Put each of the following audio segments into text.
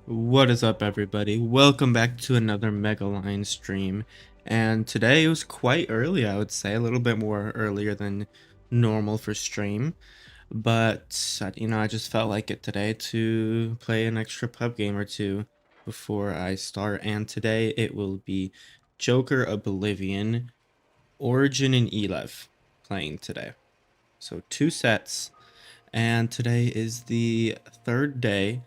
What is up, everybody? Welcome back to another MegaLion stream. And today it was quite early, I would say, a little bit more earlier than normal for stream. But, I just felt like it today to play an extra pub game or two before I start. And today it will be Joker, Oblivion, Origin, and Elev playing today. So 2 sets. And today is the 3rd day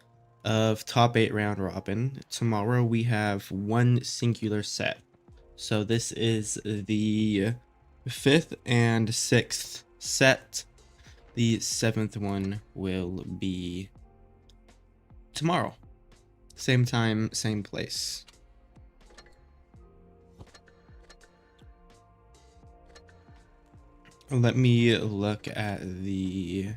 of top 8 round robin. Tomorrow we have 1 singular set. So this is the 5th and 6th set. The 7th one will be tomorrow. Same time, same place. Let me look at the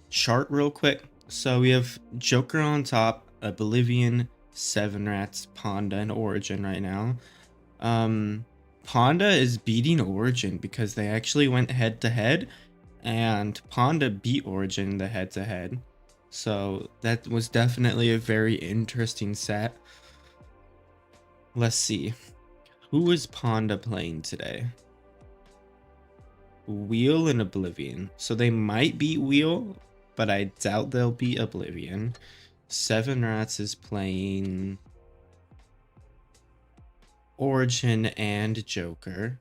chart real quick. So we have Joker on top, Oblivion, 7 Rats, Panda, and Origin right now. Panda is beating Origin because they actually went head to head, and Panda beat Origin the head to head. So that was definitely a very interesting set. Let's see. Who is Panda playing today? Wheel and Oblivion. So they might beat Wheel, but I doubt they'll beat Oblivion. 7 Rats is playing Origin and Joker.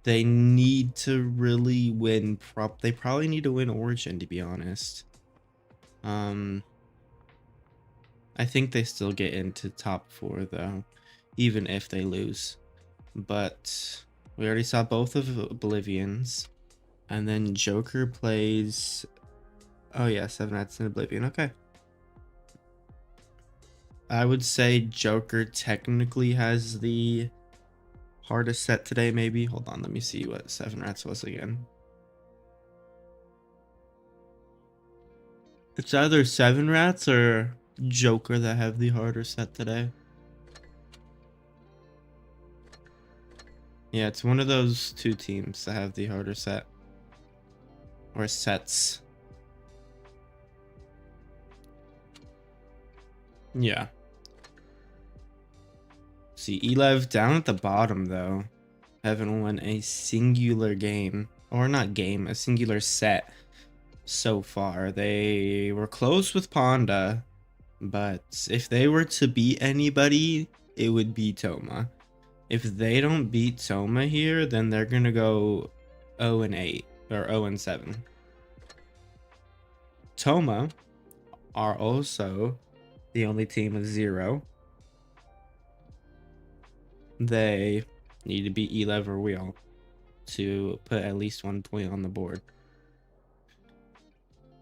They need to really win. They probably need to win Origin, to be honest. I think they still get into top 4 though, even if they lose. But we already saw both of Oblivion's. And then Joker plays, oh yeah, Seven Rats in Oblivion. Okay. I would say Joker technically has the hardest set today, maybe. Hold on, let me see what Seven Rats was again. It's either Seven Rats or Joker that have the harder set today. Yeah, it's one of those two teams that have the harder set. Or sets. Yeah. See, Elev down at the bottom, though. Haven't won a singular game. Or not game, a singular set so far. They were close with Ponda. But if they were to beat anybody, it would be Toma. If they don't beat Toma here, then they're going to go 0-8 or 0-7. Toma are also the only team with 0. They need to beat Elev or Wheel to put at least 1 point on the board.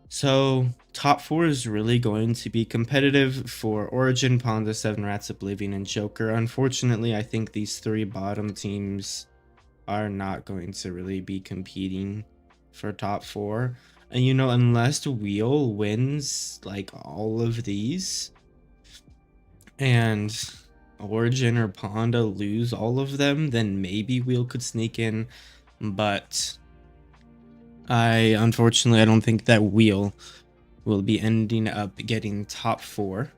So top 4 is really going to be competitive for Origin, Ponda, Seven Rats, Oblivion, and Joker. Unfortunately, I think these 3 bottom teams are not going to really be competing for top 4. And you know, unless Wheel wins like all of these and Origin or Ponda lose all of them, then maybe Wheel could sneak in. But unfortunately, I don't think that Wheel will be ending up getting top 4.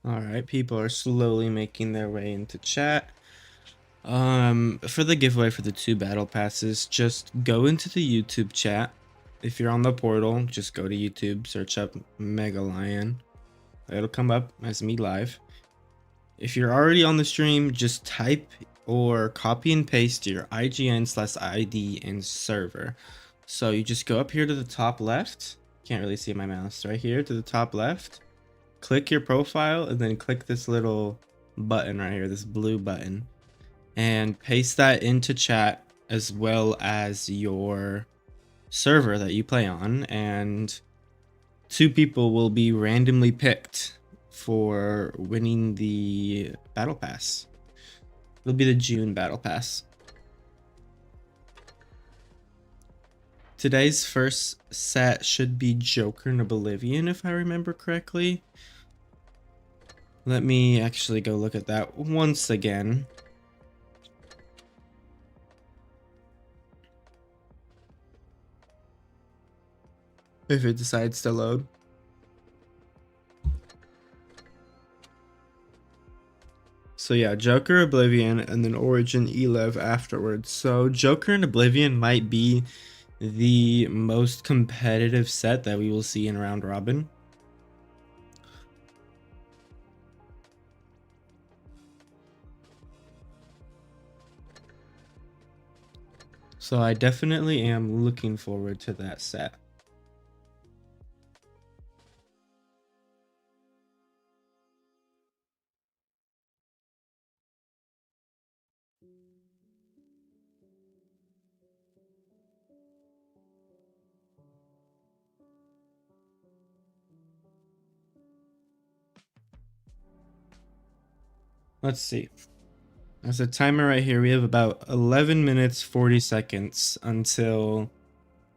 All right, people are slowly making their way into chat. For the giveaway for the 2 battle passes, just go into the YouTube chat. If you're on the portal, just go to YouTube, search up MegaLion. It'll come up as me live. If you're already on the stream, just type or copy and paste your IGN/ID and server. So you just go up here to the top left. Can't really see my mouse. Right here to the top left. Click your profile and then click this little button right here, this blue button, and paste that into chat as well as your server that you play on, and 2 people will be randomly picked for winning the battle pass. It'll be the June battle pass. Today's first set should be Joker and Oblivion, if I remember correctly. Let me actually go look at that once again. If it decides to load. So yeah, Joker, Oblivion, and then Origin, Elev afterwards. So Joker and Oblivion might be the most competitive set that we will see in round robin. So I definitely am looking forward to that set. Let's see. As a timer right here, we have about 11 minutes 40 seconds until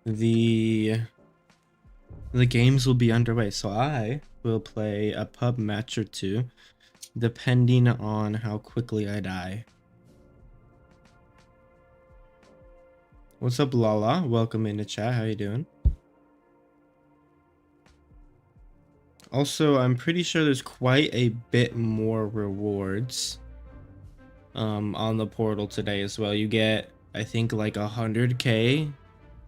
the games will be underway. So I will play a pub match or 2 depending on how quickly I die. What's up, Lala? Welcome into chat. How you doing? Also, I'm pretty sure there's quite a bit more rewards on the portal today as well. You get, I think, like 100k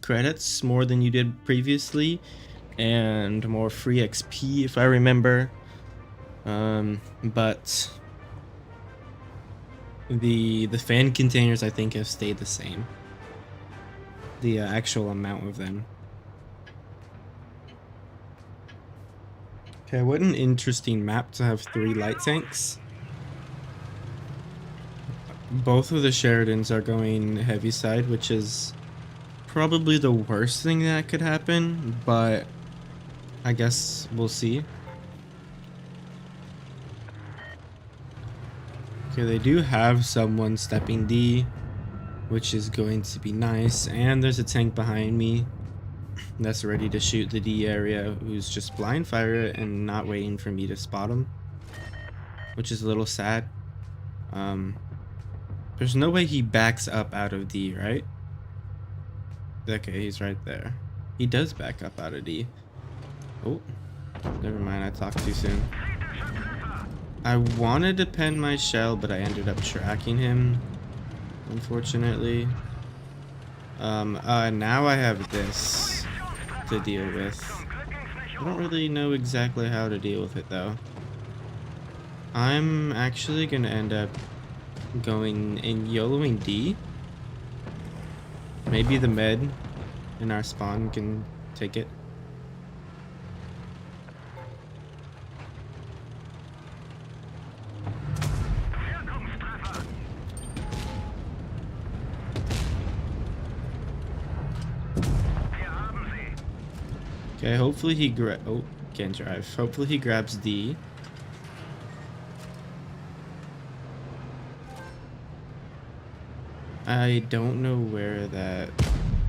credits more than you did previously, and more free XP if I remember. But the fan containers I think have stayed the same. The actual amount of them. Okay, what an interesting map to have 3 light tanks. Both of the Sheridans are going heavy side, which is probably the worst thing that could happen, but I guess we'll see. Okay, they do have someone stepping D, which is going to be nice, and there's a tank behind me that's ready to shoot the D area, who's just blind fire it and not waiting for me to spot him, which is a little sad. There's no way he backs up out of D, right? Okay, he's right there. He does back up out of D. Oh, never mind, I talked too soon. I wanted to pen my shell, but I ended up tracking him, unfortunately. Now I have this to deal with. I don't really know exactly how to deal with it though. I'm actually gonna end up going in YOLOing D. Maybe the med in our spawn can take it. Okay, hopefully he oh, can't drive. Hopefully he grabs D. I don't know where that...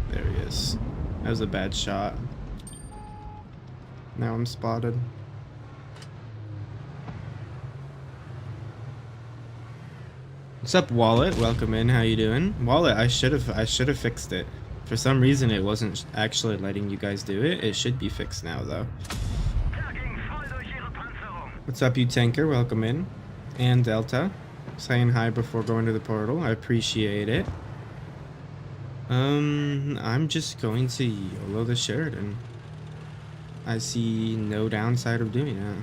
There he is. That was a bad shot. Now I'm spotted. What's up, Wallet? Welcome in. How you doing? Wallet, I should have fixed it. For some reason it wasn't actually letting you guys do it. It should be fixed now though. What's up, you tanker? Welcome in. And Delta, saying hi before going to the portal. I appreciate it. I'm just going to YOLO the Sheridan. I see no downside of doing that.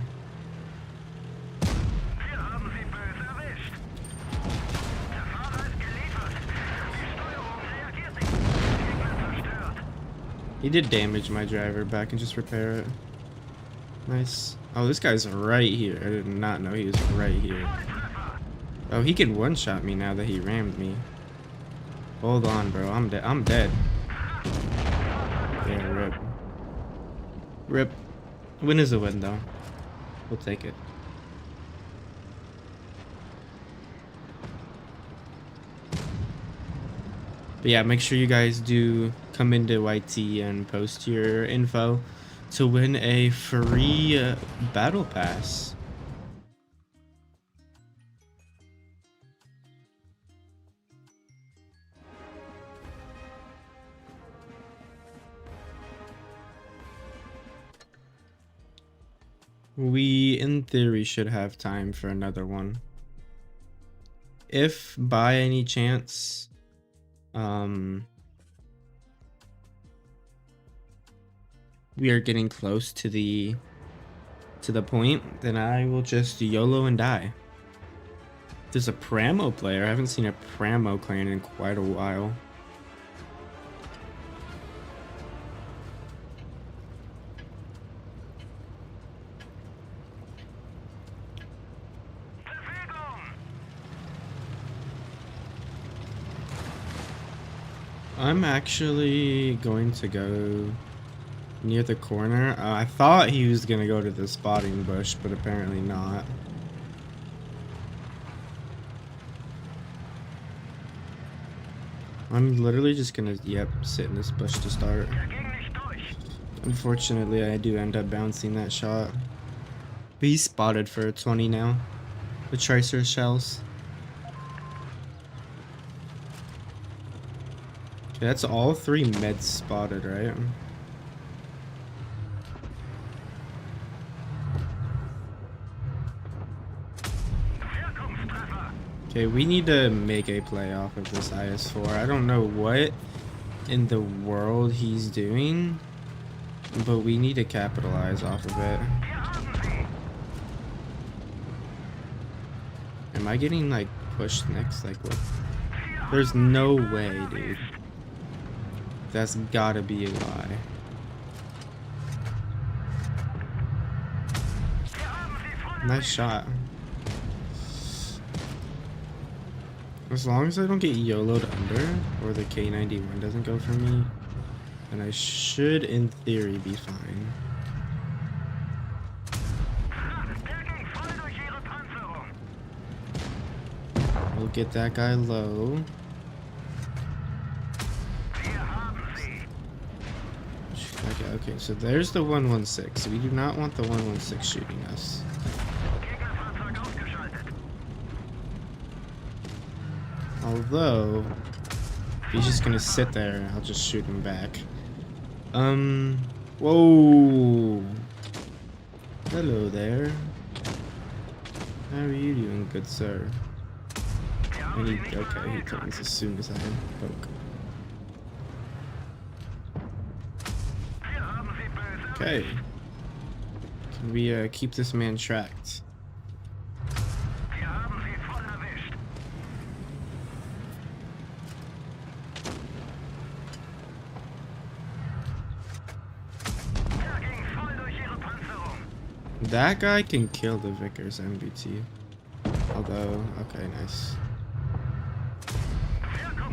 He did damage my driver, but I can just repair it. Nice. Oh, this guy's right here. I did not know he was right here. Oh, he can one-shot me now that he rammed me. Hold on, bro. I'm dead. I'm dead. Yeah, rip. Rip. Win is a win, though. We'll take it. But yeah, make sure you guys do come into YT and post your info to win a free battle pass. We, in theory, should have time for another one. If by any chance, we are getting close to the point, then I will just YOLO and die. There's a Pramo player. I haven't seen a Pramo clan in quite a while. I'm actually going to go near the corner. I thought he was going to go to the spotting bush, but apparently not. I'm literally just going to, yep, sit in this bush to start. Unfortunately, I do end up bouncing that shot. But he's spotted for 20 now. The tracer shells. That's all 3 meds spotted, right? Okay, we need to make a play off of this IS-4. I don't know what in the world he's doing, but we need to capitalize off of it. Am I getting like pushed next? Like what? There's no way, dude. That's gotta be a lie. Nice shot. As long as I don't get YOLO'd under, or the K91 doesn't go for me, then I should, in theory, be fine. We'll get that guy low. Okay, so there's the 116. We do not want the 116 shooting us. Although, he's just gonna sit there and I'll just shoot him back. Whoa! Hello there. How are you doing, good sir? And okay, he turns as soon as I poke. Okay. Can we keep this man tracked? That guy can kill the Vickers MBT. Although, okay, nice.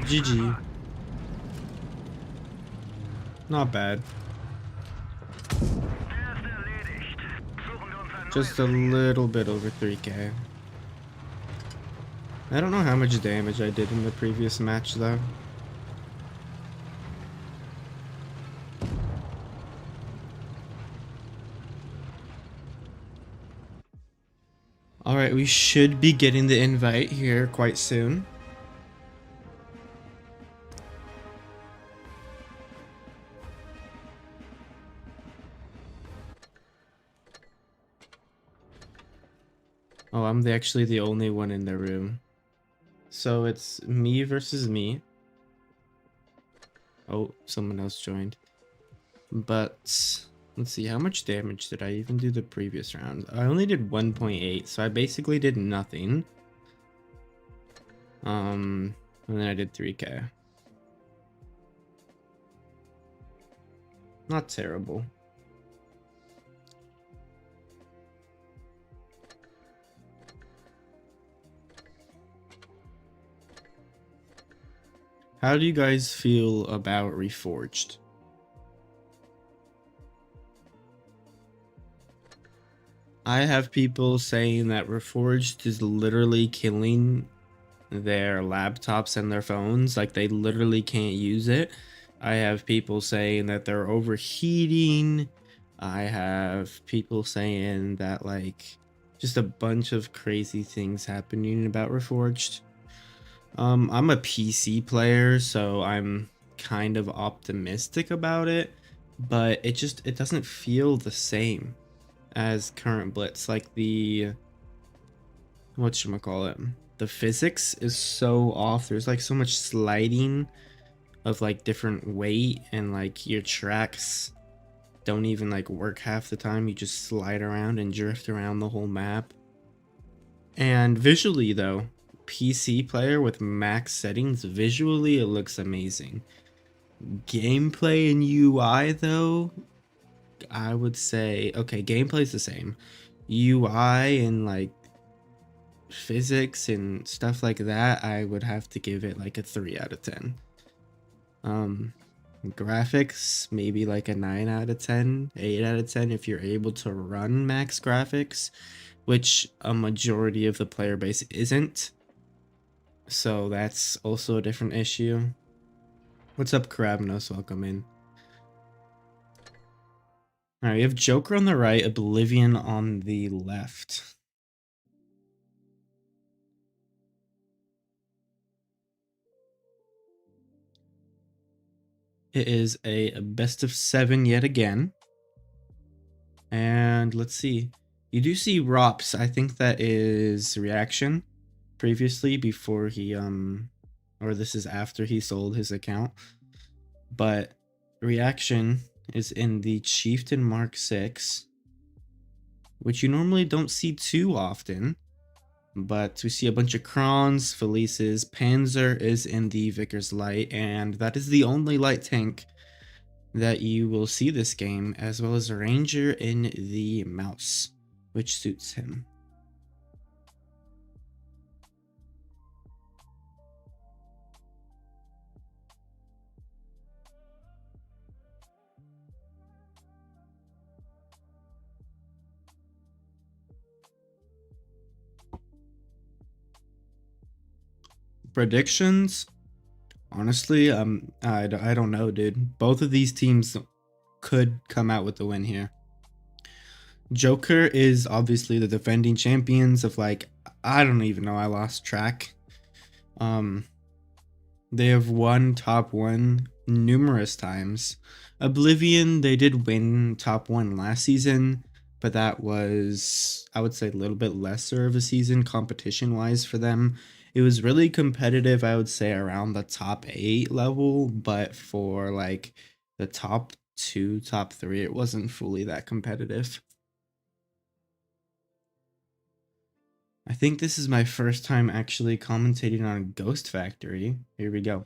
GG. Not bad. Just a little bit over 3k. I don't know how much damage I did in the previous match though. Alright, we should be getting the invite here quite soon. Oh, I'm actually the only one in the room. So it's me versus me. Oh, someone else joined. But let's see, how much damage did I even do the previous round? I only did 1.8, so I basically did nothing. And then I did 3k. Not terrible. How do you guys feel about Reforged? I have people saying that Reforged is literally killing their laptops and their phones. Like, they literally can't use it. I have people saying that they're overheating. I have people saying that, like, just a bunch of crazy things happening about Reforged. I'm a PC player, so I'm kind of optimistic about it, but it doesn't feel the same as current Blitz. Like the whatchamacallit, the physics is so off. There's like so much sliding of like different weight, and like your tracks don't even like work half the time. You just slide around and drift around the whole map. And visually though, PC player with max settings, visually it looks amazing. Gameplay and UI though, I would say, okay, gameplay's the same. UI and like physics and stuff like that, I would have to give it like a 3 out of 10. Graphics, maybe like a 9 out of 10, 8 out of 10 if you're able to run max graphics, which a majority of the player base isn't. So that's also a different issue. What's up, Krabnos? Welcome in. Alright, we have Joker on the right, Oblivion on the left. It is a best of 7 yet again. And let's see. You do see Rops. I think that is reaction previously before he or this is after he sold his account. but reaction is in the Chieftain Mark 6, which you normally don't see too often. But we see a bunch of Krons, Felices, Panzer is in the Vickers Light, and that is the only light tank that you will see this game, as well as a Ranger in the Mouse, which suits him. Predictions? Honestly, I don't know, dude. Both of these teams could come out with the win here. Joker is obviously the defending champions of, like, I don't even know, I lost track. They have won top 1 numerous times. Oblivion, they did win top 1 last season, but that was, I would say, a little bit lesser of a season competition wise for them. It was really competitive, I would say, around the top 8 level, but for like the top 2, top 3, it wasn't fully that competitive. I think this is my first time actually commentating on Ghost Factory. Here we go.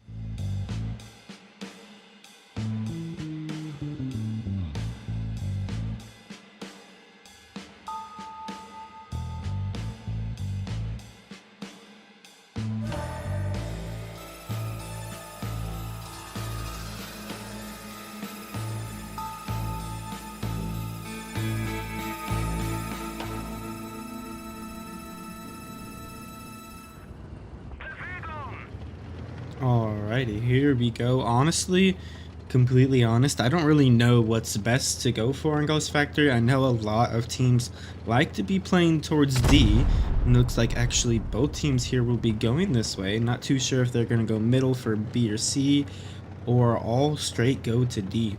Alrighty, here we go. Honestly, completely honest, I don't really know what's best to go for in Ghost Factory. I know a lot of teams like to be playing towards D, and it looks like actually both teams here will be going this way. Not too sure if they're going to go middle for B or C, or all straight go to D.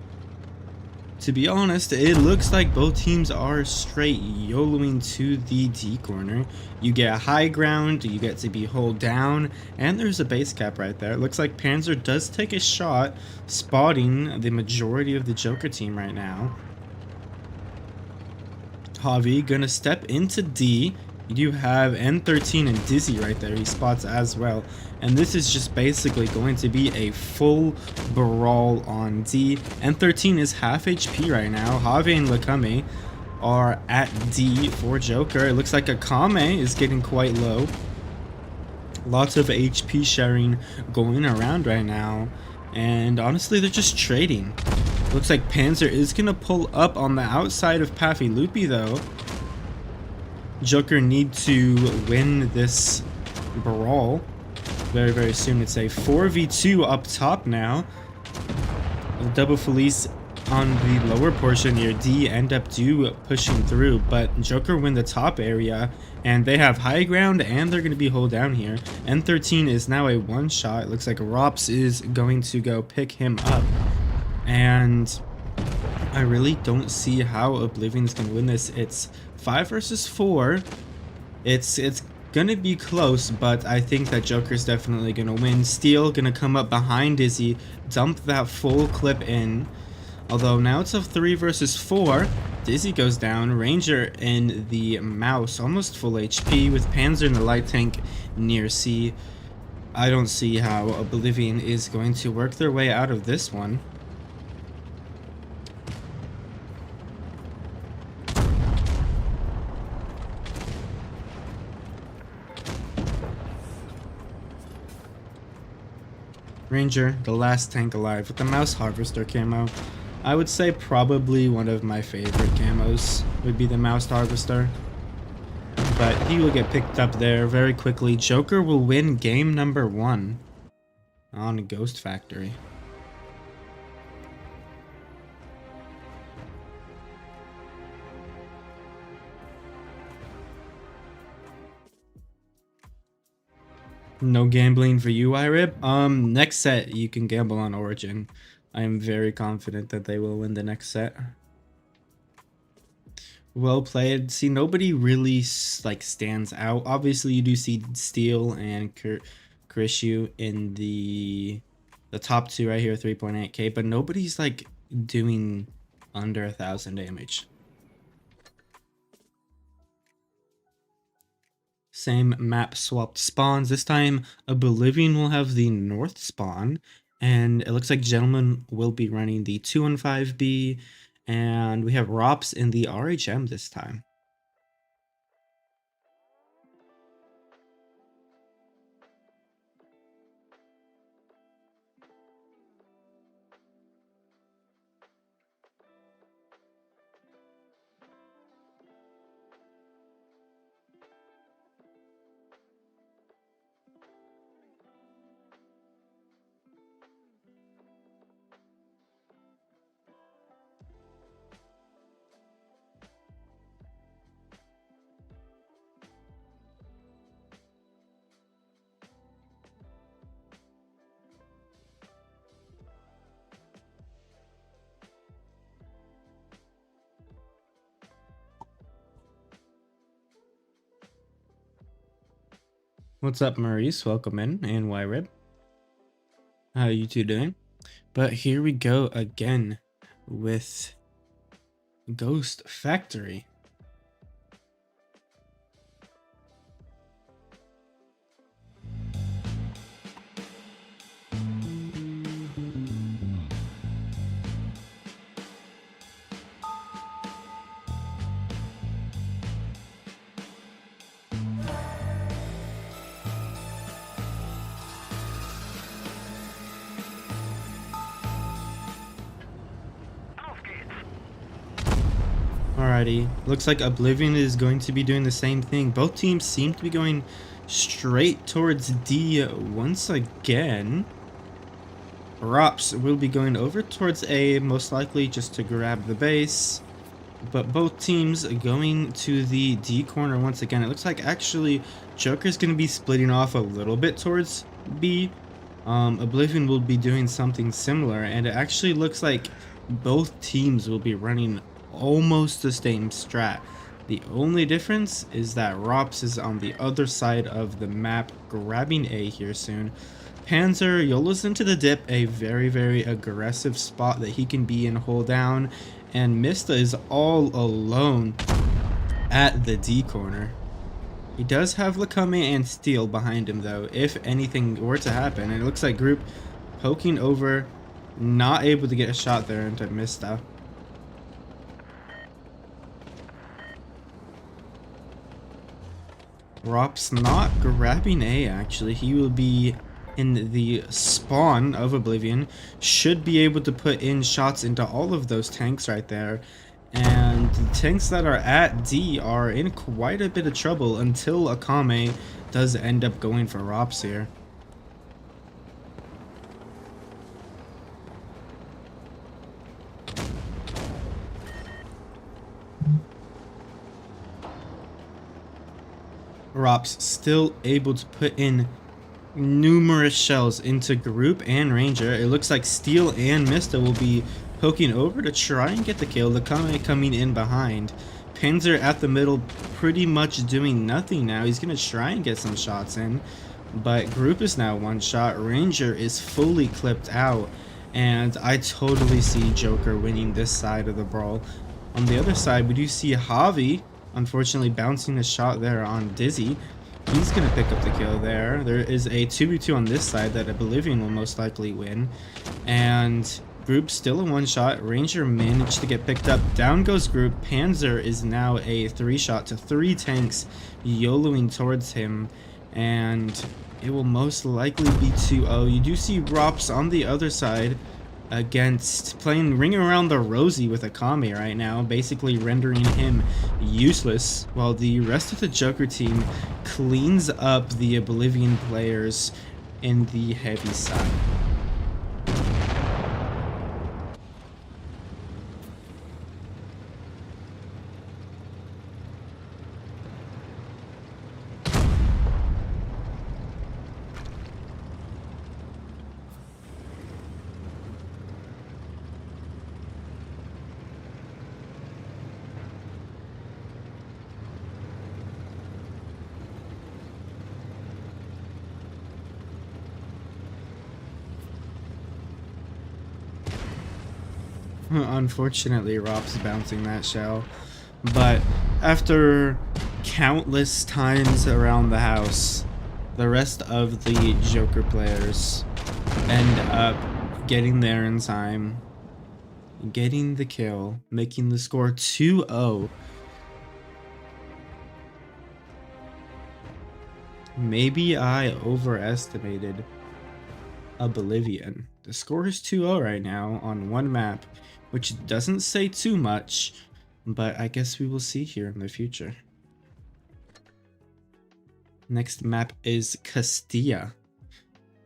To be honest, it looks like both teams are straight YOLOing to the D corner. You get a high ground, you get to be hold down, and there's a base cap right there. It looks like Panzer does take a shot, spotting the majority of the Joker team right now. Javi gonna step into D. You do have N13 and Dizzy right there, he spots as well. And this is just basically going to be a full brawl on D. N13 is half HP right now. Javi and Lakame are at D for Joker. It looks like Akame is getting quite low. Lots of HP sharing going around right now. And honestly, they're just trading. Looks like Panzer is going to pull up on the outside of Paffy Loopy though. Joker need to win this brawl very, very soon. It's a 4v2 up top now. The double Felice on the lower portion near D end up pushing through, but Joker win the top area, and they have high ground, and they're going to be hold down here. N13 is now a one shot. It looks like Rops is going to go pick him up, and I really don't see how Oblivion's going to win this. It's 5 versus 4. It's gonna be close, but I think that Joker's definitely gonna win. Steel gonna come up behind Dizzy, dump that full clip in. Although now it's a 3 versus 4. Dizzy goes down. Ranger in the Mouse, almost full HP, with Panzer in the light tank near C. I don't see how Oblivion is going to work their way out of this one. Ranger, the last tank alive with the Mouse Harvester camo. I would say probably one of my favorite camos would be the Mouse Harvester. But he will get picked up there very quickly. Joker will win game number 1 on Ghost Factory. No gambling for you, IRIP. Next set you can gamble on Origin. I am very confident that they will win the next set. Well played. See, nobody really like stands out. Obviously, you do see Steel and Krishu in the The top two right here, 3.8k, but nobody's like doing under 1,000 damage. Same map swapped spawns. This time, Oblivion will have the north spawn, and it looks like Gentleman will be running the 215B, and we have Rops in the RHM this time. What's up, Maurice? Welcome in, and Yrib. How are you two doing? But here we go again with Ghost Factory. Alrighty, looks like Oblivion is going to be doing the same thing. Both teams seem to be going straight towards D once again. Rops will be going over towards A, most likely just to grab the base. But both teams going to the D corner once again. It looks like actually Joker's going to be splitting off a little bit towards B. Oblivion will be doing something similar, and it actually looks like both teams will be running almost the same strat. The only difference is that Rops is on the other side of the map, grabbing A here soon. Panzer YOLO's into the dip, a very aggressive spot that he can be in, hold down, and Mista is all alone at the D corner. He does have Lakame and Steel behind him though, if anything were to happen. And it looks like Group poking over, not able to get a shot there into Mista. Rops not grabbing A actually. He will be in the spawn of Oblivion. Should be able to put in shots into all of those tanks right there. And the tanks that are at D are in quite a bit of trouble until Akame does end up going for Rops here. Rops still able to put in numerous shells into Group and Ranger. It looks like Steel and Mista will be poking over to try and get the kill. Lakame coming in behind. Panzer at the middle pretty much doing nothing now. He's going to try and get some shots in, but Group is now one shot. Ranger is fully clipped out, and I totally see Joker winning this side of the brawl. On the other side, we do see Javi unfortunately bouncing a shot there on Dizzy. He's going to pick up the kill there. There is a 2v2 on this side that Oblivion will most likely win. And Group still a one shot. Ranger managed to get picked up. Down goes Group. Panzer is now a 3-shot to 3 tanks YOLOing towards him. And it will most likely be 2-0. You do see Rops on the other side against playing Ring Around the Rosie with Akame right now, basically rendering him useless, while the rest of the Joker team cleans up the Oblivion players in the heavy side. Unfortunately, Rob's bouncing that shell. But after countless times around the house, the rest of the Joker players end up getting there in time, getting the kill, making the score 2-0. Maybe I overestimated Oblivion. The score is 2-0 right now on one map, which doesn't say too much, but I guess we will see here in the future. Next map is Castilla.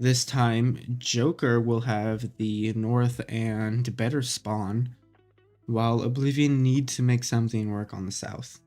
This time, Joker will have the north and better spawn, while Oblivion need to make something work on the south.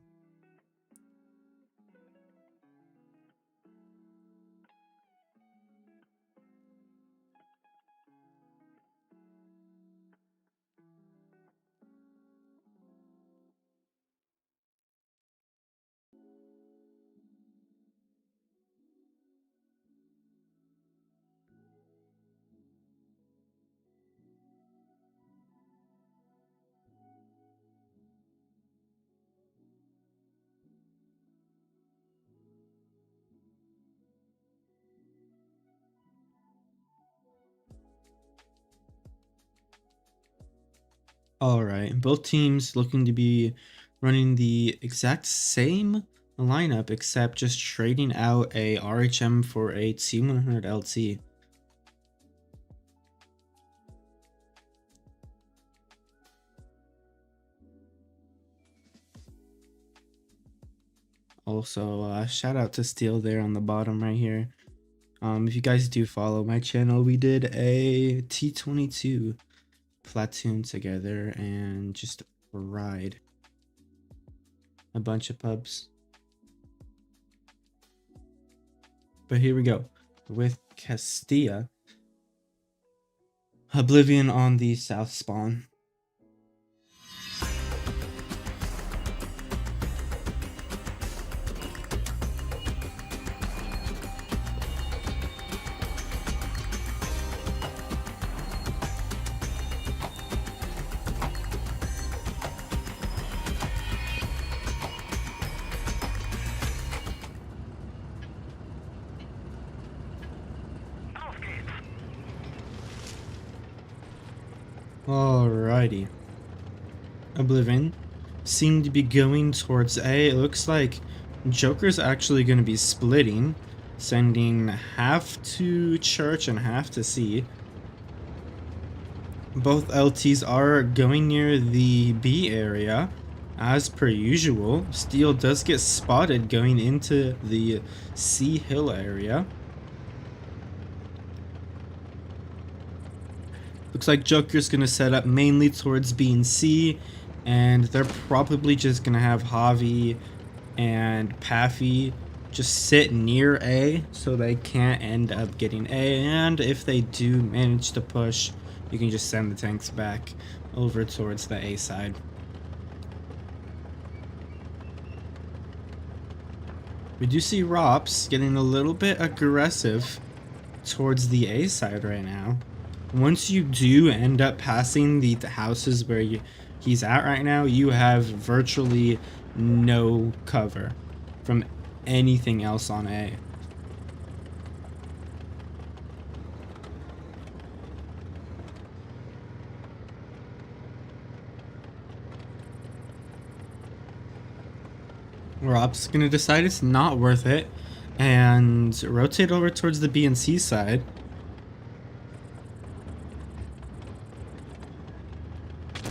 Alright, both teams looking to be running the exact same lineup, except just trading out a RHM for a T100 LT. Also, shout out to Steel there on the bottom right here. If you guys do follow my channel, we did a T22 platoon together and just ride a bunch of pubs. But here we go with Castilla. Oblivion on the south spawn. Alrighty. Oblivion seem to be going towards A. It looks like Joker's actually going to be splitting, sending half to church and half to C. Both LTs are going near the B area, as per usual. Steel does get spotted going into the C hill area. Looks like Joker's going to set up mainly towards B and C, and they're probably just going to have Javi and Paffy just sit near A so they can't end up getting A, and if they do manage to push, you can just send the tanks back over towards the A side. We do see Rops getting a little bit aggressive towards the A side right now. Once you do end up passing the houses where he's at right now, you have virtually no cover from anything else on A. Rob's gonna decide it's not worth it and rotate over towards the B and C side.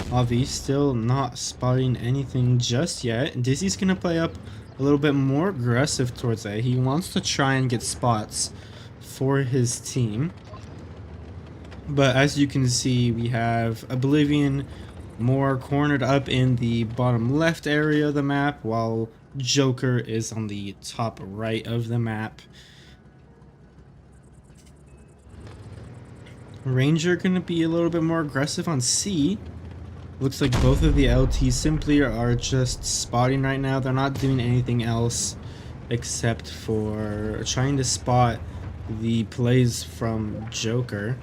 Avi still not spotting anything just yet. Dizzy's gonna play up a little bit more aggressive towards A. He wants to try and get spots for his team. But as you can see, we have Oblivion more cornered up in the bottom left area of the map, while Joker is on the top right of the map. Ranger gonna be a little bit more aggressive on C. Looks like both of the LTs simply are just spotting right now. They're not doing anything else except for trying to spot the plays from Joker.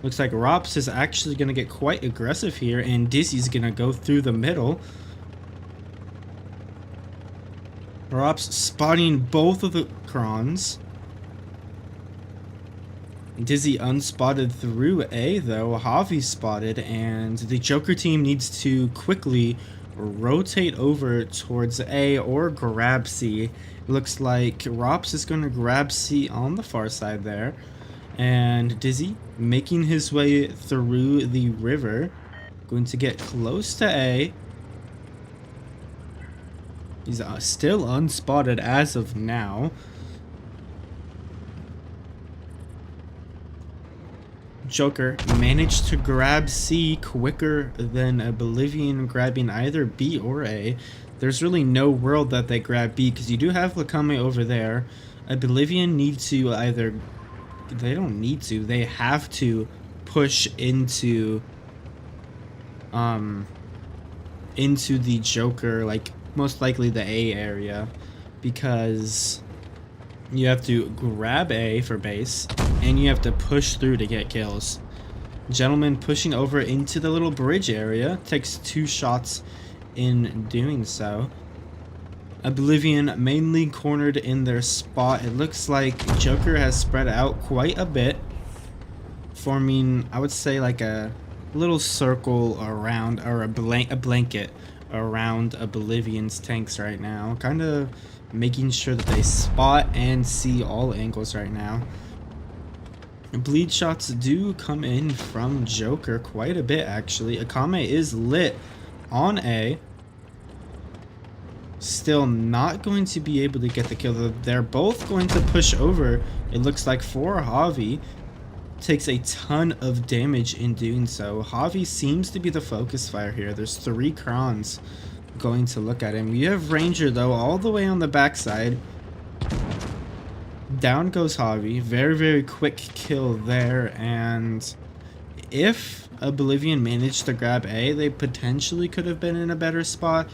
Looks like Rops is actually going to get quite aggressive here, and Dizzy's going to go through the middle. Rops spotting both of the Krons. Dizzy unspotted through A, though. Javi spotted, and the Joker team needs to quickly rotate over towards A or grab C. It looks like Rops is going to grab C on the far side there. And Dizzy making his way through the river. Going to get close to A. He's still unspotted as of now. Joker managed to grab C quicker than Oblivion grabbing either B or A. There's really no world that they grab B because you do have Lakame over there. Oblivion need to either... They don't need to. They have to push into the Joker, like most likely the A area, because you have to grab A for base, and you have to push through to get kills. Gentleman pushing over into the little bridge area, takes 2 shots in doing so. Oblivion mainly cornered in their spot. It looks like Joker has spread out quite a bit, forming, I would say, like a little circle around, or a blanket around Oblivion's tanks right now, kind of making sure that they spot and see all angles right now. Bleed shots do come in from Joker quite a bit, actually. Akame is lit on A. Still not going to be able to get the kill. They're both going to push over, it looks like, for Javi. Takes a ton of damage in doing so. Javi seems to be the focus fire here. There's 3 Krons going to look at him. We have Ranger, though, all the way on the backside. Down goes Javi. Very, very quick kill there. And if Oblivion managed to grab A, they potentially could have been in a better spot.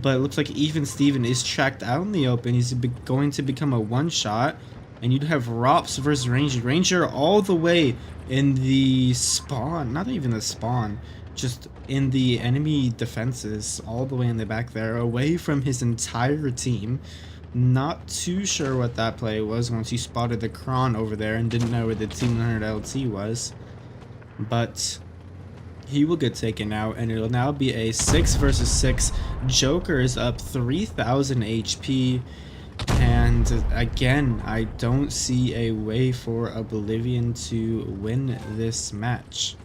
But it looks like even Steven is tracked out in the open. He's going to become a one-shot. And you'd have Rops versus Ranger. Ranger all the way in the spawn. Not even the spawn. Just in the enemy defenses. All the way in the back there. Away from his entire team. Not too sure what that play was once he spotted the Kron over there and didn't know where the T100 LT was. But he will get taken out, and it'll now be a 6 versus 6. Joker is up 3,000 HP. And again, I don't see a way for Oblivion to win this match.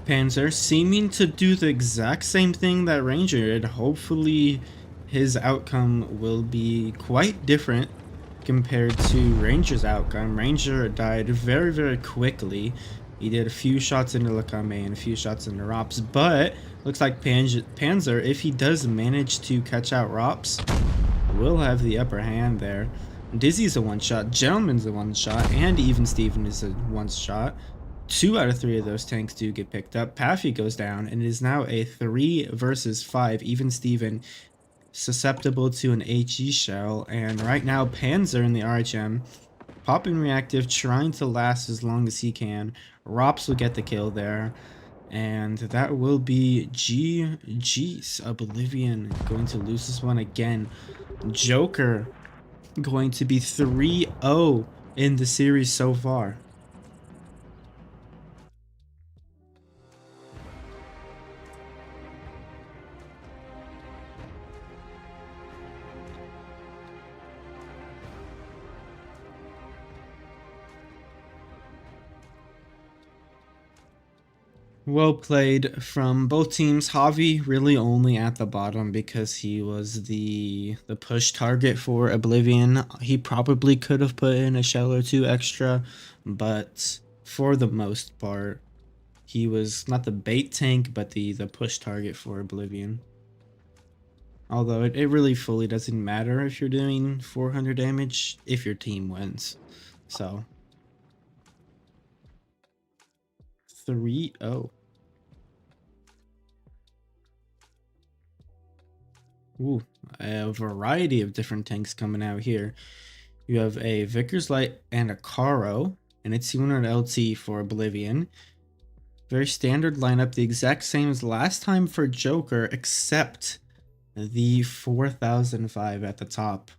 Panzer seeming to do the exact same thing that Ranger did. Hopefully his outcome will be quite different compared to Ranger's outcome. Ranger died very, very quickly. He did a few shots into Lakame and a few shots into Rops, but looks like Panzer, if he does manage to catch out Rops, will have the upper hand there. Dizzy's a one-shot, Gentleman's a one-shot, and even Steven is a one-shot. 2 out of 3 of those tanks do get picked up. Paffy goes down, and it is now a 3 versus 5. Even Steven susceptible to an HE shell, and right now Panzer in the RHM popping reactive, trying to last as long as he can. Rops will get the kill there, and that will be GG's. Oblivion going to lose this one again. Joker going to be 3-0 in the series so far. Well played from both teams. Javi really only at the bottom because he was the push target for Oblivion. He probably could have put in a shell or 2 extra, but for the most part, he was not the bait tank, but the push target for Oblivion. Although it really fully doesn't matter if you're doing 400 damage if your team wins. So 3-0. Ooh, a variety of different tanks coming out here. You have a Vickers Light and a Caro, and it's C100 LT for Oblivion. Very standard lineup, the exact same as last time for Joker, except the 4005 at the top.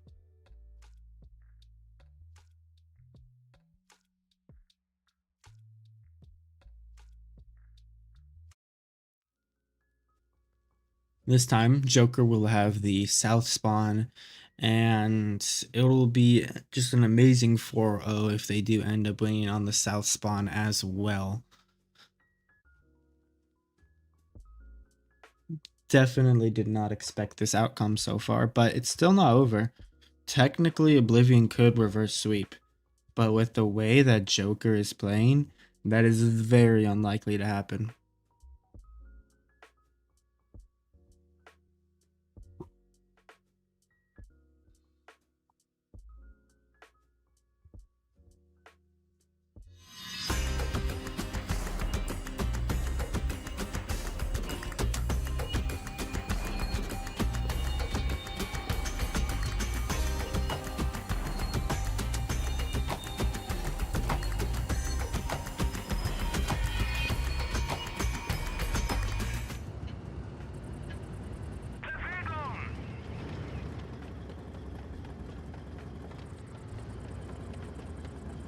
This time, Joker will have the South spawn, and it'll be just an amazing 4-0 if they do end up winning on the South spawn as well. Definitely did not expect this outcome so far, but it's still not over. Technically, Oblivion could reverse sweep, but with the way that Joker is playing, that is very unlikely to happen.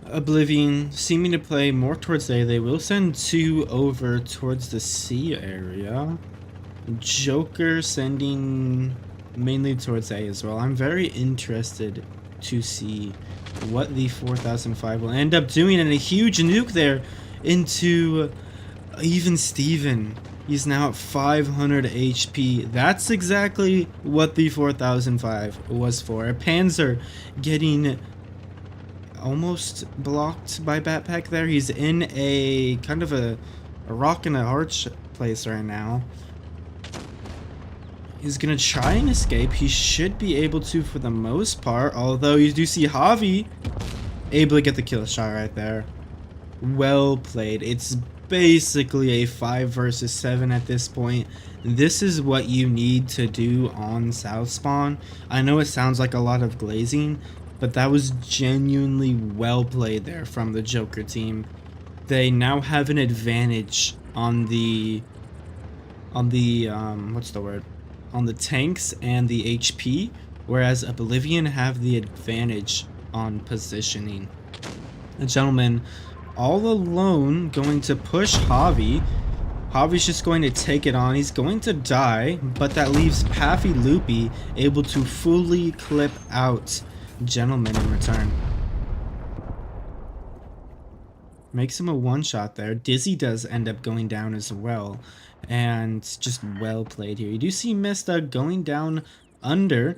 Oblivion seeming to play more towards A. They will send 2 over towards the C area. Joker sending mainly towards A as well. I'm very interested to see what the 4005 will end up doing, and a huge nuke there into even Steven. He's now at 500 HP. That's exactly what the 4005 was for. A Panzer getting almost blocked by Backpack there. He's in a kind of a rock and a hard place right now. He's gonna try and escape. He should be able to for the most part, although you do see Javi able to get the kill shot right there. Well played. It's basically a 5 versus 7 at this point. This is what you need to do on South spawn. I know it sounds like a lot of glazing, but that was genuinely well played there from the Joker team. They now have an advantage on the what's the word? On the tanks and the HP, whereas Oblivion have the advantage on positioning. The gentleman all alone going to push Javi. Javi's just going to take it on. He's going to die, but that leaves Paffy Loopy able to fully clip out Gentleman in return. Makes him a one-shot there. Dizzy does end up going down as well, and just well played here. You do see Mista going down under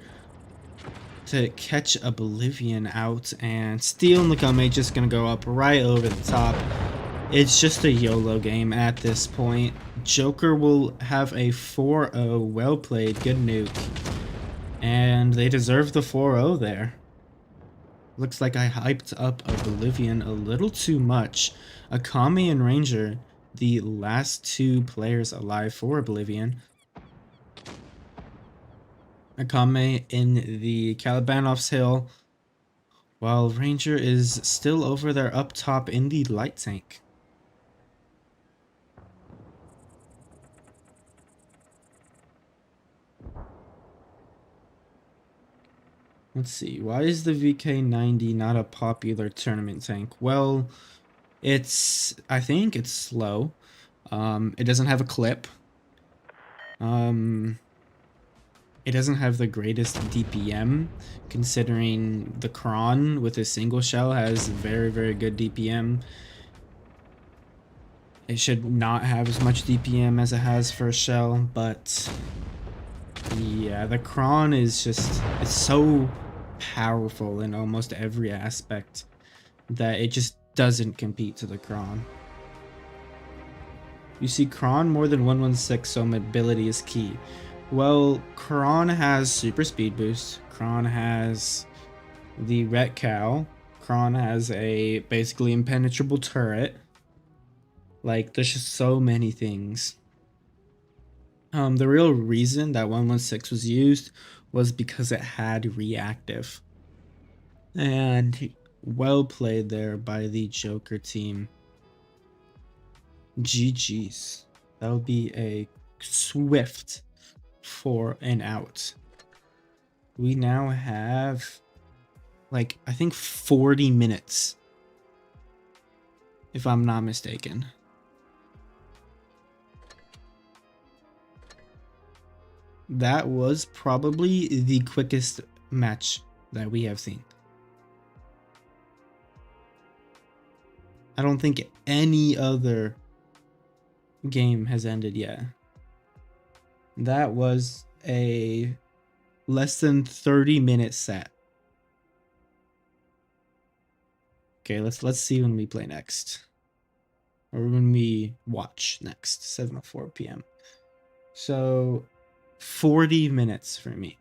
to catch Oblivion out, and Steel and Nakame just gonna go up right over the top. It's just a YOLO game at this point. Joker will have a 4-0. Well played, good nuke, and they deserve the 4-0 there. Looks like I hyped up Oblivion a little too much. Akame and Ranger, the last 2 players alive for Oblivion. Akame in the Calibanov's Hill, while Ranger is still over there up top in the light tank. Let's see, why is the VK90 not a popular tournament tank? Well, I think it's slow. It doesn't have a clip. It doesn't have the greatest DPM, considering the Kron with a single shell has very, very good DPM. It should not have as much DPM as it has for a shell, but yeah, the Kron is just, it's so powerful in almost every aspect that it just doesn't compete to the Kron. You see Kron more than 116, so mobility is key. Well, Kron has super speed boost. Kron has the Ret Cow. Kron has a basically impenetrable turret. Like, there's just so many things. The real reason that 116 was used was because it had reactive. And well played there by the Joker team. GG's. That would be a swift 4 and out. We now have, like, I think 40 minutes, if I'm not mistaken. That was probably the quickest match that we have seen. I don't think any other game has ended yet. That was a less than 30-minute set. Okay, let's see when we play next, or when we watch next. 7:04 p.m. So 40 minutes for me.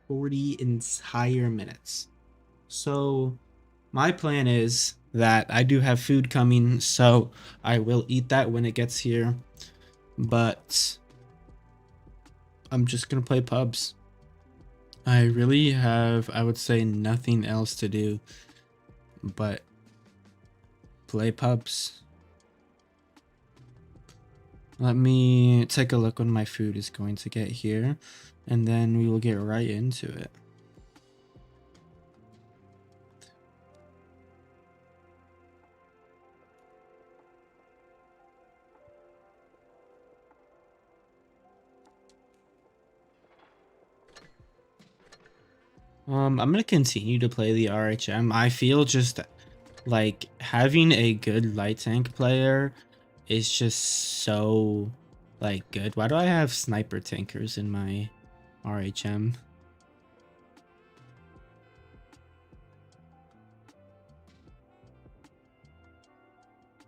40 entire minutes. So my plan is that I do have food coming, so I will eat that when it gets here. But I'm just gonna play pubs. I really have, I would say, nothing else to do but play pubs. Let me take a look when my food is going to get here, and then we will get right into it. I'm gonna continue to play the RHM. I feel just like having a good light tank player is just so like good. Why do I have sniper tankers in my RHM?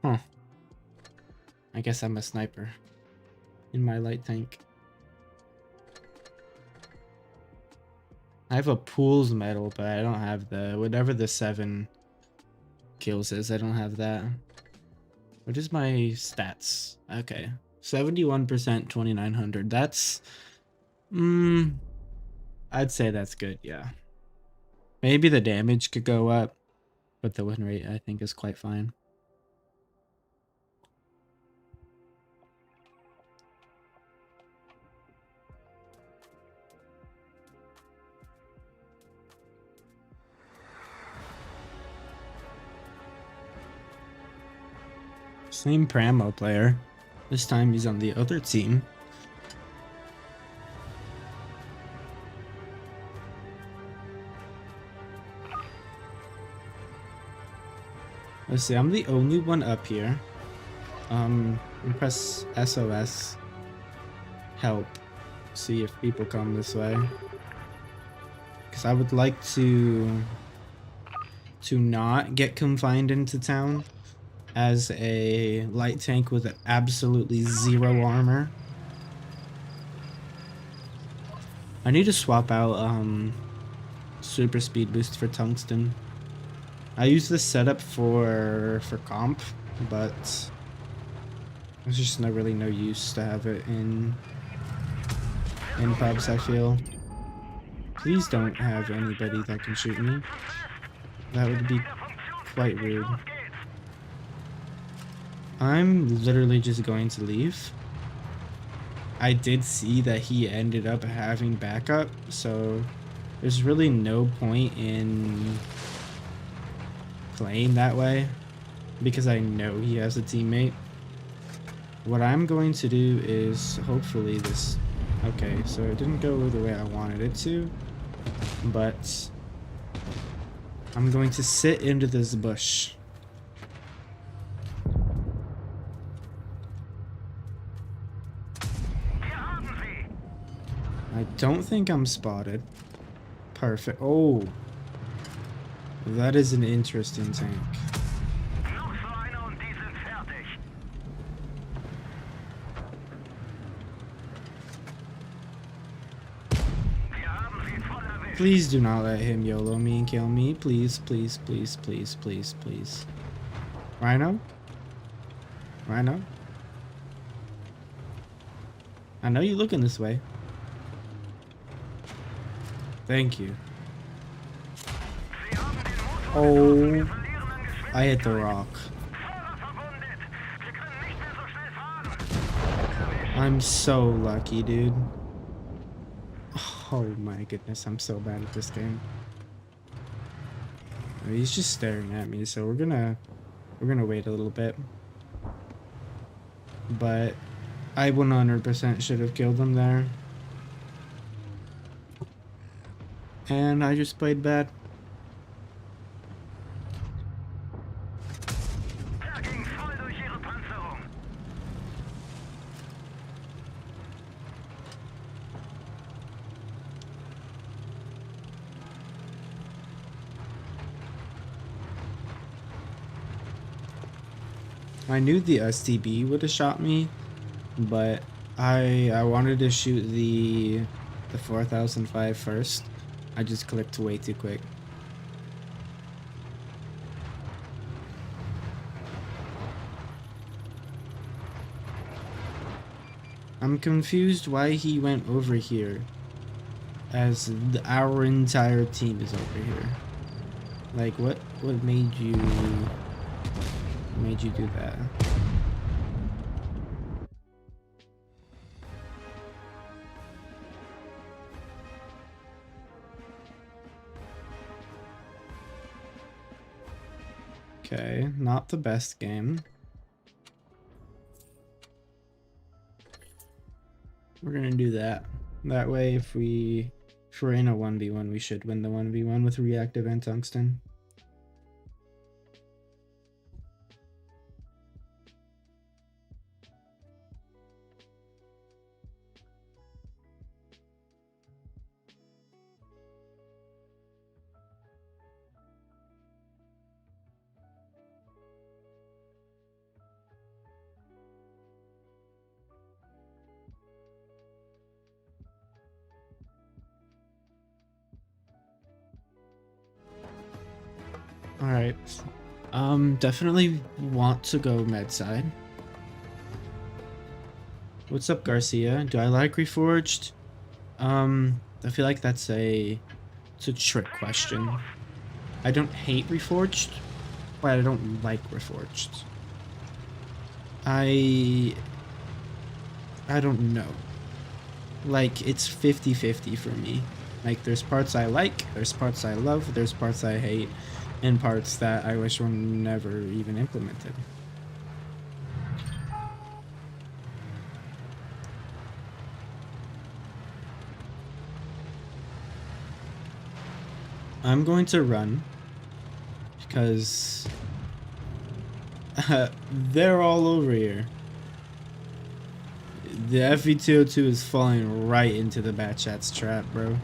Huh. I guess I'm a sniper in my light tank. I have a pools medal, but I don't have the whatever the 7 kills is. I don't have that. What is my stats? Okay, 71%, 2900. That's I'd say that's good. Yeah, maybe the damage could go up, but the win rate I think is quite fine. Same Pramo player. This time he's on the other team. Let's see, I'm the only one up here. Press SOS. Help. See if people come this way. Because I would like to not get confined into town as a light tank with absolutely 0 armor. I need to swap out super speed boost for tungsten. I use this setup for comp, but there's just really no use to have it in pubs, I feel. Please don't have anybody that can shoot me. That would be quite rude. I'm literally just going to leave. I did see that he ended up having backup, so there's really no point in playing that way because I know he has a teammate. What I'm going to do is hopefully this... Okay, so it didn't go the way I wanted it to, but I'm going to sit into this bush. I don't think I'm spotted. Perfect. Oh, that is an interesting tank. Please do not let him YOLO me and kill me. Please, please, please, please, please, please. Rhino? I know. I know you're looking this way. Thank you. Oh, I hit the rock. I'm so lucky, dude. Oh my goodness, I'm so bad at this game. He's just staring at me, so we're gonna wait a little bit. But I 100% should have killed him there. And I just played bad. I knew the STB would have shot me, but I wanted to shoot the 4005 first. I just clicked way too quick. I'm confused why he went over here as our entire team is over here. Like, what made you do that? Okay, not the best game. We're gonna do that. That way, if we're in a 1v1, we should win the 1v1 with reactive and tungsten. Alright. Definitely want to go med side. What's up, Garcia? Do I like Reforged? I feel like it's a trick question. I don't hate Reforged, but I don't like Reforged. I don't know. Like, it's 50-50 for me. Like, there's parts I like, there's parts I love, there's parts I hate, and parts that I wish were never even implemented. I'm going to run because they're all over here. The FV202 is falling right into the Batchat's trap, bro.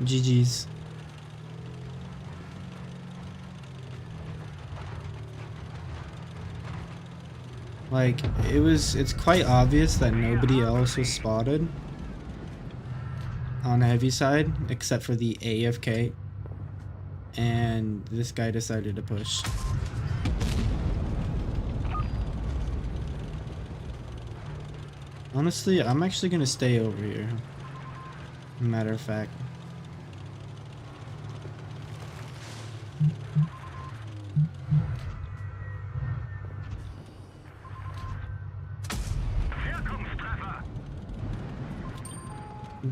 GG's. Like, it's quite obvious that nobody else was spotted on the heavy side except for the AFK, and this guy decided to push. Honestly, I'm actually gonna stay over here. Matter of fact.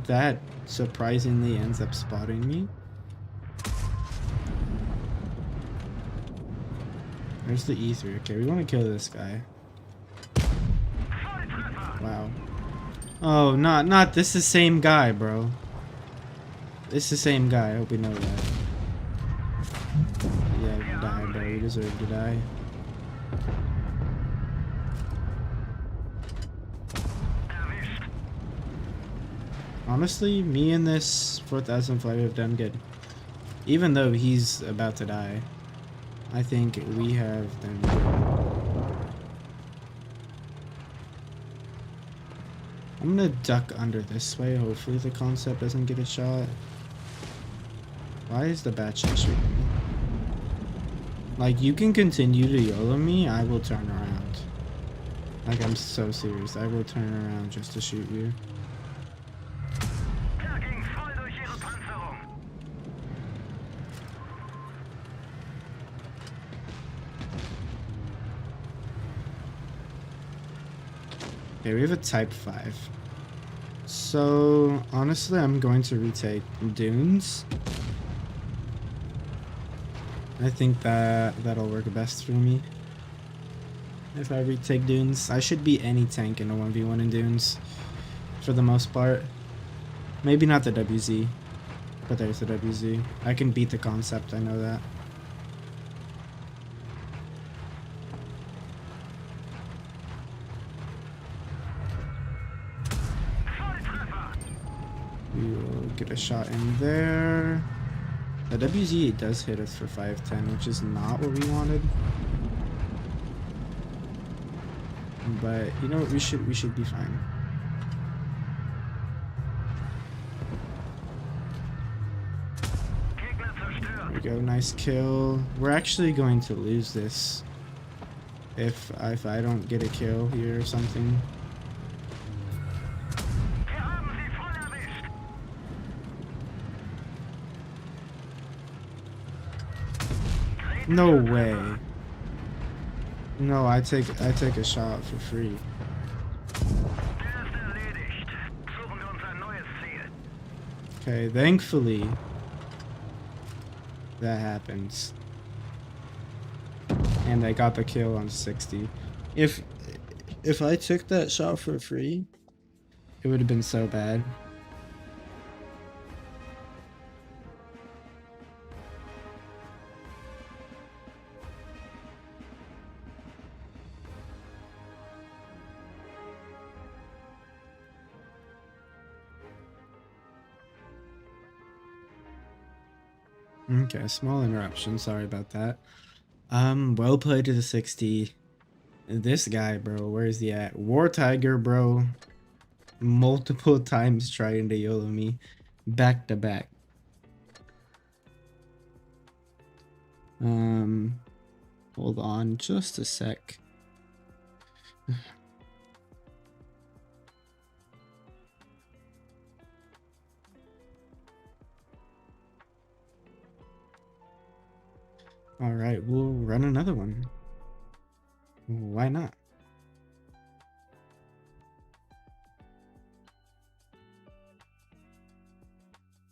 That surprisingly ends up spotting me. There's the E3. Okay, we want to kill this guy. Wow. Oh, not this is the same guy, bro. This is the same guy. I hope we know that. Yeah, die, bro. You deserve to die. Honestly, me and this 4005 have done good. Even though he's about to die, I think we have done good. I'm gonna duck under this way. Hopefully the concept doesn't get a shot. Why is the Batchat shooting me? Like, you can continue to YOLO me, I will turn around. Like, I'm so serious. I will turn around just to shoot you. Okay, we have a Type 5. So, honestly, I'm going to retake Dunes. I think that'll work best for me. If I retake Dunes, I should beat any tank in a 1v1 in Dunes. For the most part. Maybe not the WZ. But there's the WZ. I can beat the concept, I know that. We will get a shot in there. The WZ does hit us for 510, which is not what we wanted. But you know what, we should be fine. There we go, nice kill. We're actually going to lose this if I don't get a kill here or something. No way. No, I take a shot for free. Okay, thankfully that happens. And I got the kill on 60. If I took that shot for free, it would have been so bad. Okay, small interruption. Sorry about that. Well played to the 60. This guy, bro, where is he at? War Tiger, bro. Multiple times trying to YOLO me. Back to back. Hold on just a sec. Alright, we'll run another one. Why not?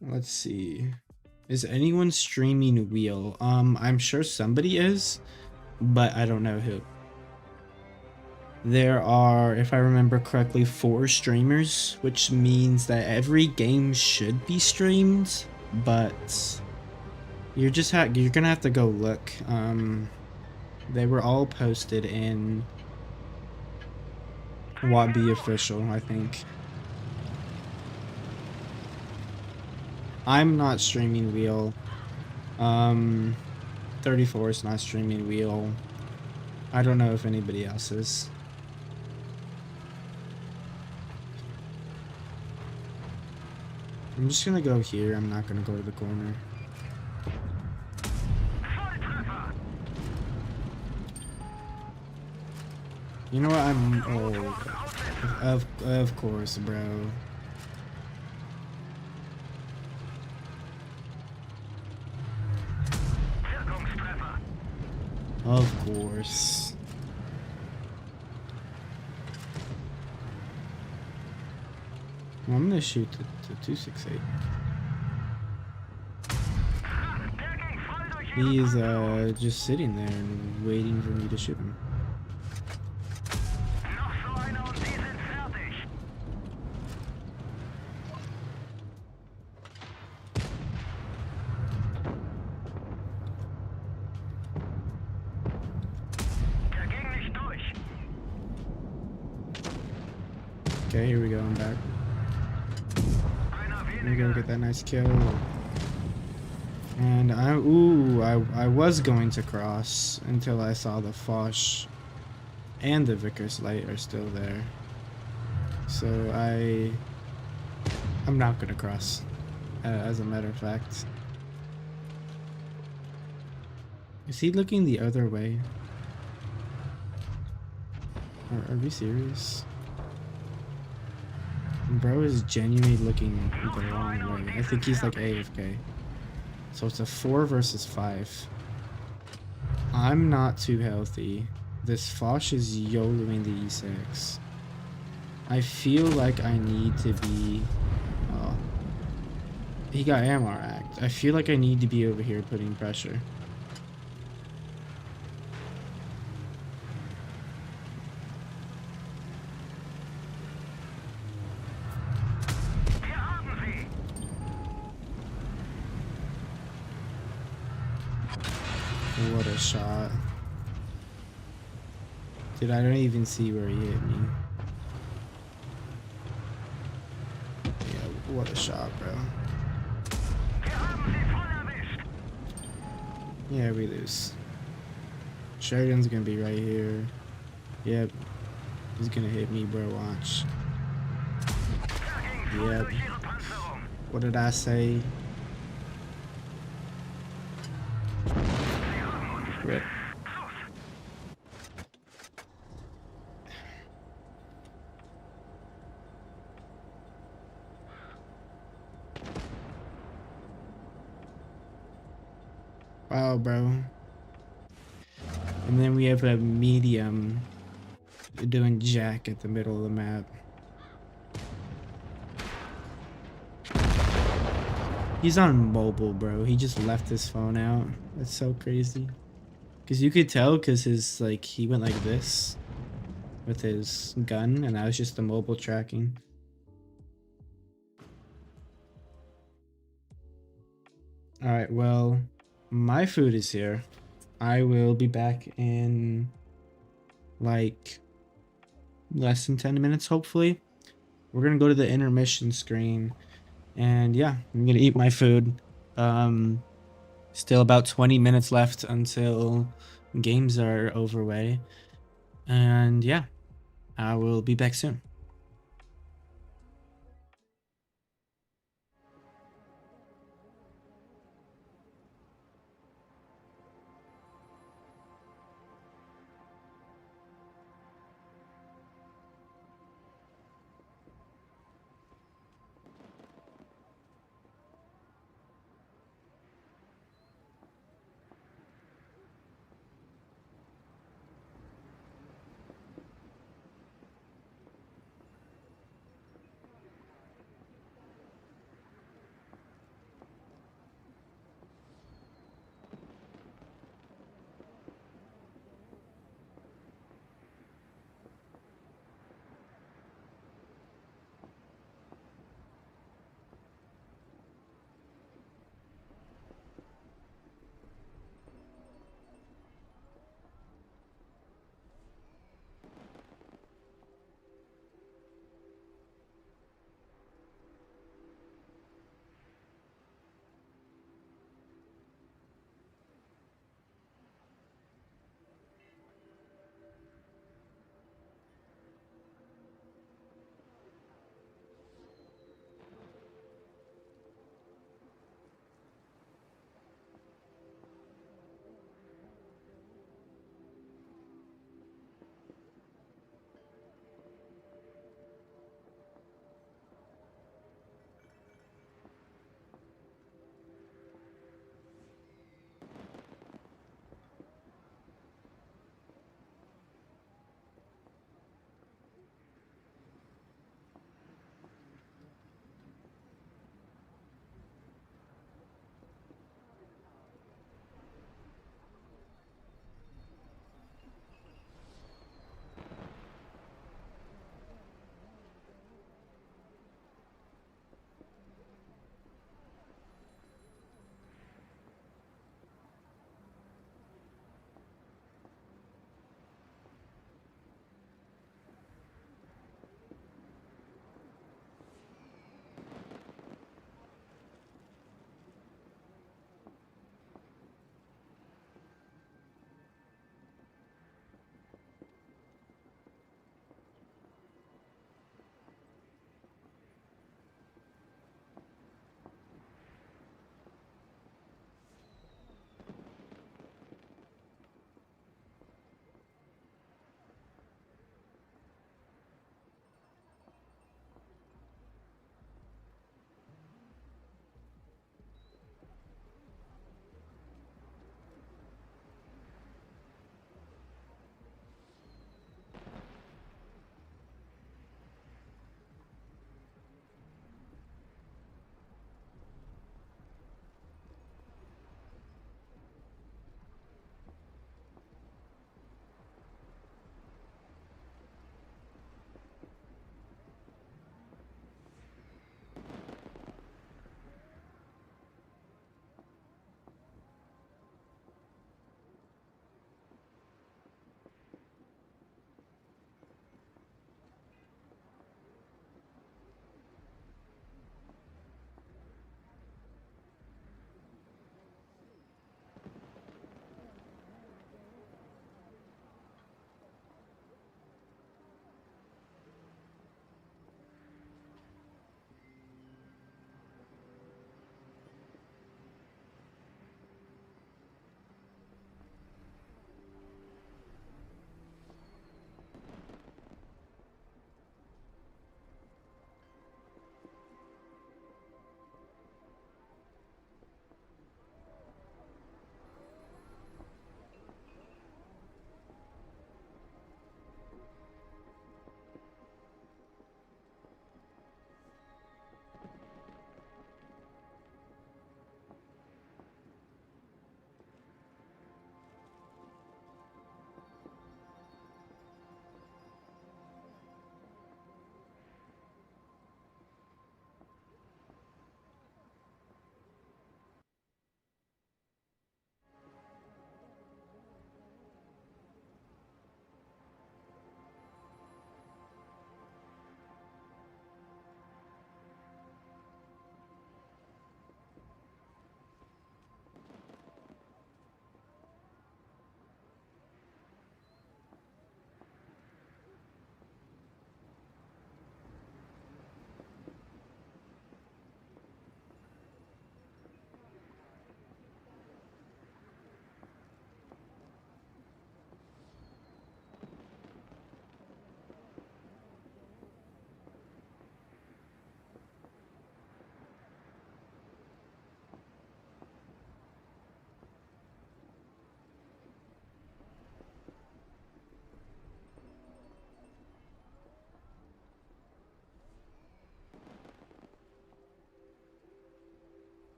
Let's see. Is anyone streaming Wheel? I'm sure somebody is, but I don't know who. There are, if I remember correctly, 4 streamers, which means that every game should be streamed, but you're gonna have to go look. They were all posted in WoTB official, I think. I'm not streaming Wheel. 34 is not streaming Wheel. I don't know if anybody else is. I'm just gonna go here. I'm not gonna go to the corner. You know what? Of course, bro. Of course. Well, I'm gonna shoot the 268. He is just sitting there and waiting for me to shoot him. Okay, here we go, I'm back. We're gonna get that nice kill. And I was going to cross until I saw the Foch and the Vickers light are still there. So I'm not gonna cross, as a matter of fact. Is he looking the other way? Are we serious? Bro is genuinely looking the wrong way. I think he's like AFK. So it's a 4 versus 5. I'm not too healthy. This Foch is YOLOing the E6. I feel like I need to be... Oh. He got Amar Act. I feel like I need to be over here putting pressure. What a shot. Dude, I don't even see where he hit me. Yeah, what a shot, bro. Yeah, we lose. Sheridan's gonna be right here. Yep. He's gonna hit me, bro. Watch. Yep. What did I say? Rip. Wow, bro. And then we have a medium doing jack at the middle of the map. He's on mobile, bro. He just left his phone out. That's so crazy. Because you could tell because his, like, he went like this with his gun, and that was just the mobile tracking. Alright, well, my food is here. I will be back in, like, less than 10 minutes, hopefully. We're gonna go to the intermission screen, and yeah, I'm gonna eat my food. Still about 20 minutes left until games are overway, and yeah, I will be back soon.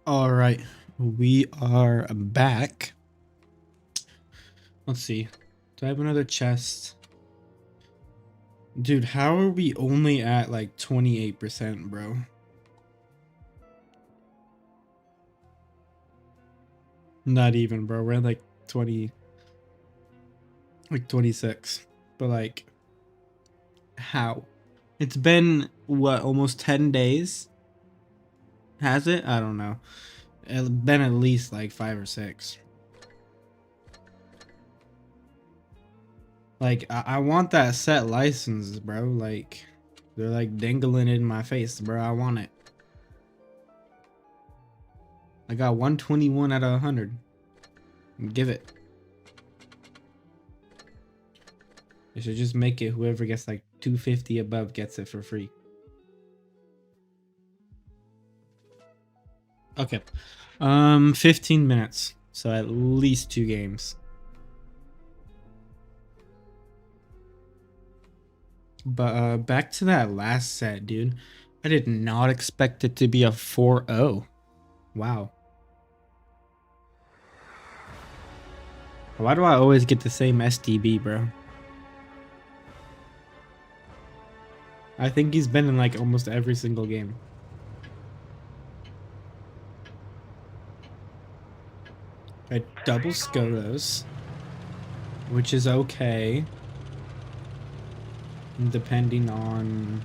All right, we are back. Let's see. Do I have another chest? Dude, how are we only at like 28%, bro? Not even, bro. We're at like 26. But like, how? It's been, what, almost 10 days? Has it? I don't know. It's been at least like 5 or 6. Like, I want that set license, bro. Like, they're like dangling it in my face, bro. I want it. I got 121 out of 100. Give it. They should just make it whoever gets like 250 above gets it for free. Okay. 15 minutes. So at least 2 games. But back to that last set, dude. I did not expect it to be a 4-0. Wow. Why do I always get the same SDB, bro? I think he's been in like almost every single game. I double Skotos, which is okay. Depending on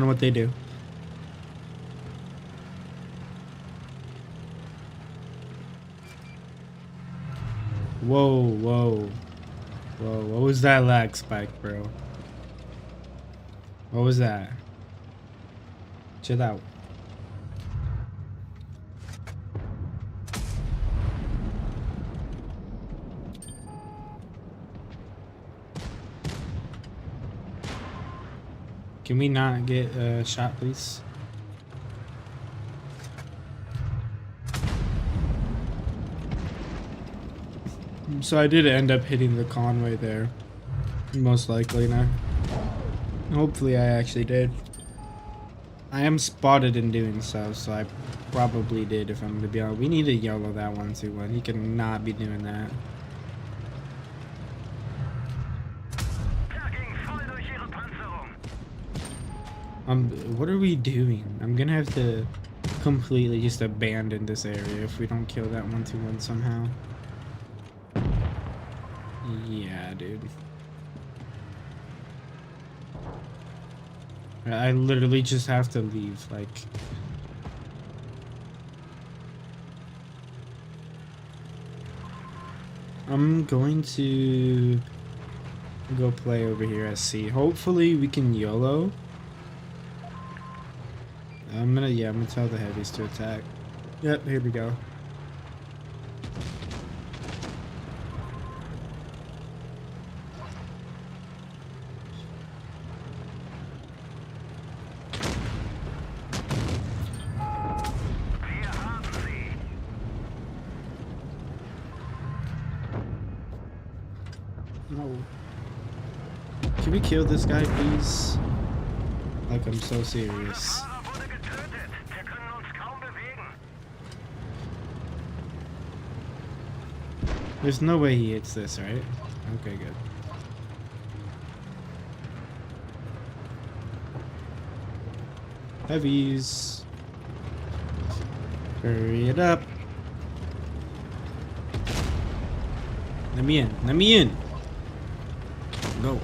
what they do. Whoa, whoa. Whoa, what was that lag spike, bro? What was that? Chill out. Can we not get a shot, please? So I did end up hitting the Conway there. Most likely now. Hopefully I actually did. I am spotted in doing so, so I probably did, if I'm gonna be honest. We need to YOLO that 1-2-1. He cannot be doing that. What are we doing? I'm gonna have to completely just abandon this area if we don't kill that 1-2-1 somehow. Yeah, dude. I literally just have to leave, like... I'm going to go play over here at C. Hopefully we can YOLO. I'm gonna tell the heavies to attack. Yep, here we go. No. Can we kill this guy, please? Like, I'm so serious. There's no way he hits this, right? Okay, good. Heavies. Hurry it up. Let me in. Let me in. Go.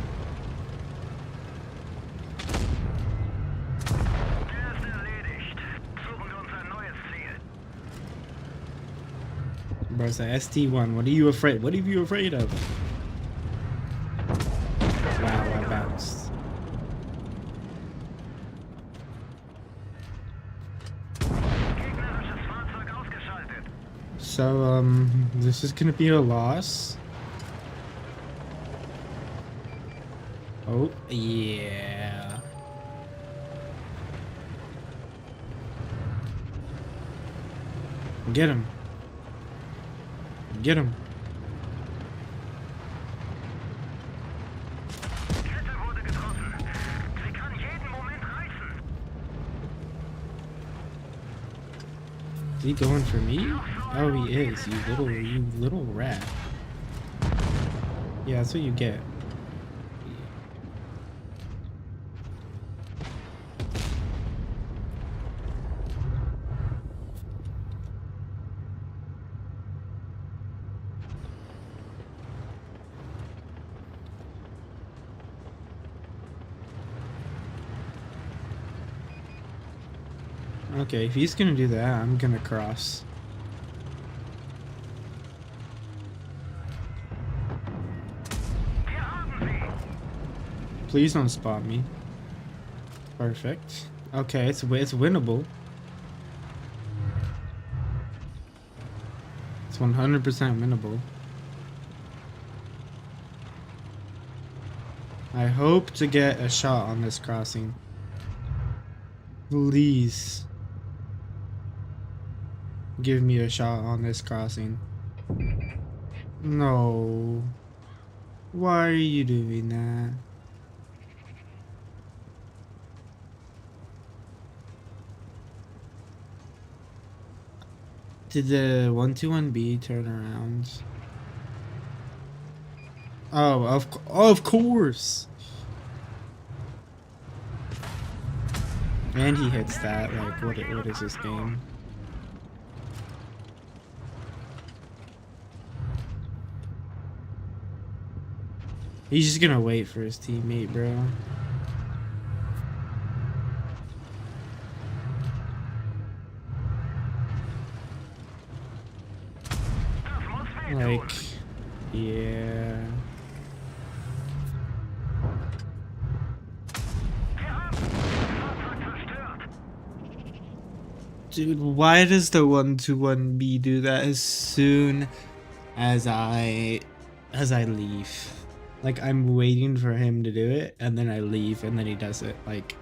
Bro, it's a ST1. What are you afraid? What are you afraid of? Wow, I bounced. So, this is gonna be a loss. Oh, yeah. Get him. Get him. he going for me? Oh, he is. You little rat. Yeah, that's what you get. Okay, if he's gonna do that, I'm gonna cross. Please don't spot me. Perfect. Okay, it's winnable. It's 100% winnable. I hope to get a shot on this crossing. Please. Give me a shot on this crossing. No. Why are you doing that? Did the 121B turn around? Oh, of course. And he hits that. Like, what is this game? He's just gonna wait for his teammate, bro. Like, yeah. Dude, why does the 121B do that as soon as I leave? Like, I'm waiting for him to do it, and then I leave, and then he does it. Like,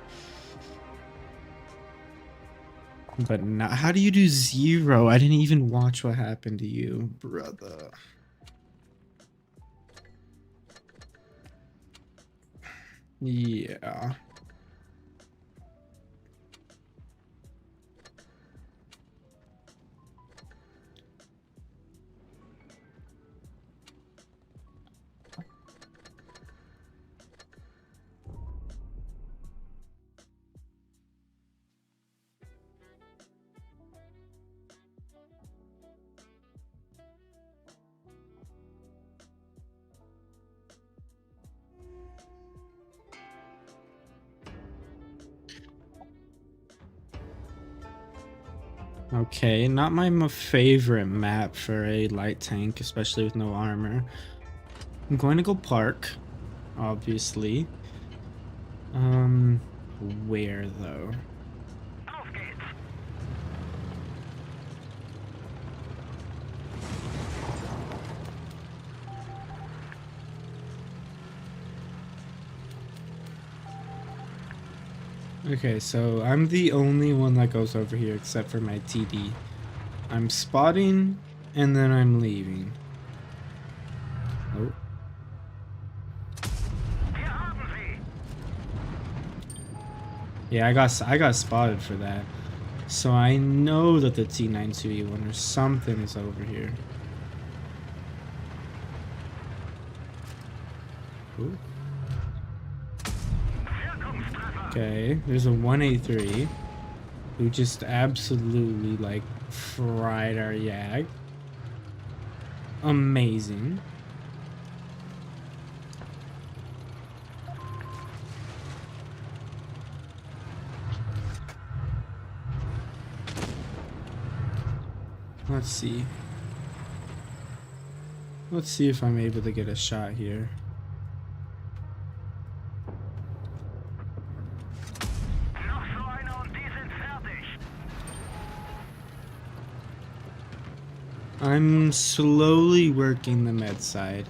but not. How do you do 0? I didn't even watch what happened to you, brother. Yeah. Okay, not my favorite map for a light tank, especially with no armor. I'm going to go park, obviously. Where though? Okay, so I'm the only one that goes over here except for my TD. I'm spotting and then I'm leaving. Oh. Yeah, I got spotted for that. So I know that the T92E1 or something is over here. Ooh. Okay, there's a 183 who just absolutely like fried our Yag. Amazing. Let's see. Let's see if I'm able to get a shot here. I'm slowly working the med side.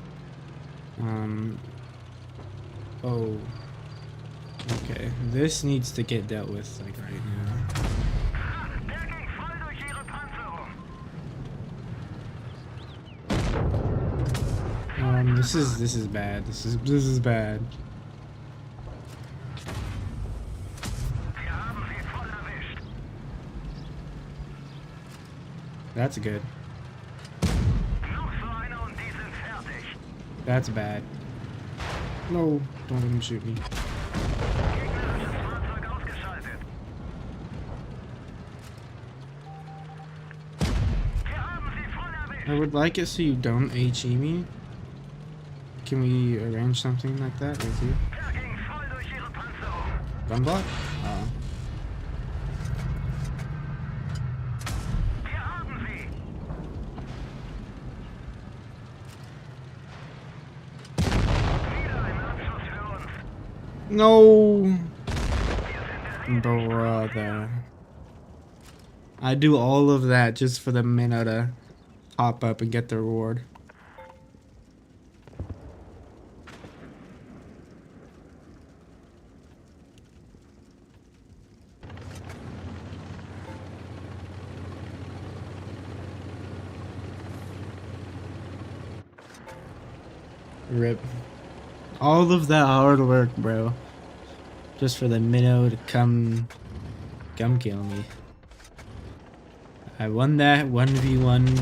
Oh. Okay, this needs to get dealt with like right now. This is bad. This is bad. That's good. That's bad. No, don't let him shoot me. I would like it so you don't HE me. Can we arrange something like that with you? Gun block? Oh. No, brother. I do all of that just for the minnow to pop up and get the reward. Rip. All of that hard work, bro. Just for the minnow to come kill me. I won that 1v1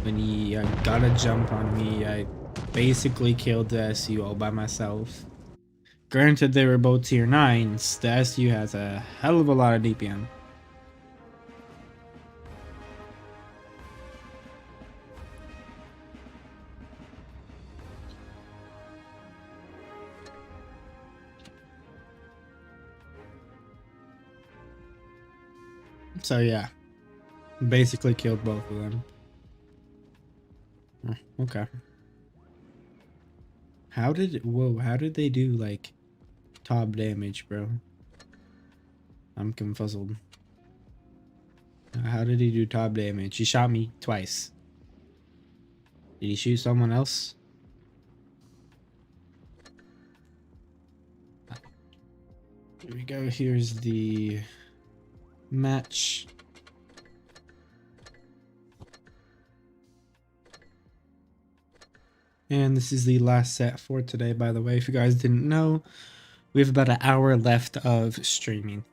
when he got a jump on me. I basically killed the SU all by myself. Granted, they were both tier 9s. The SU has a hell of a lot of DPM. So yeah, basically killed both of them. Okay. How did they do like top damage, bro? I'm confuzzled. How did he do top damage? He shot me twice. Did he shoot someone else? Here we go. Here's the match. And this is the last set for today, by the way. If you guys didn't know, we have about an hour left of streaming.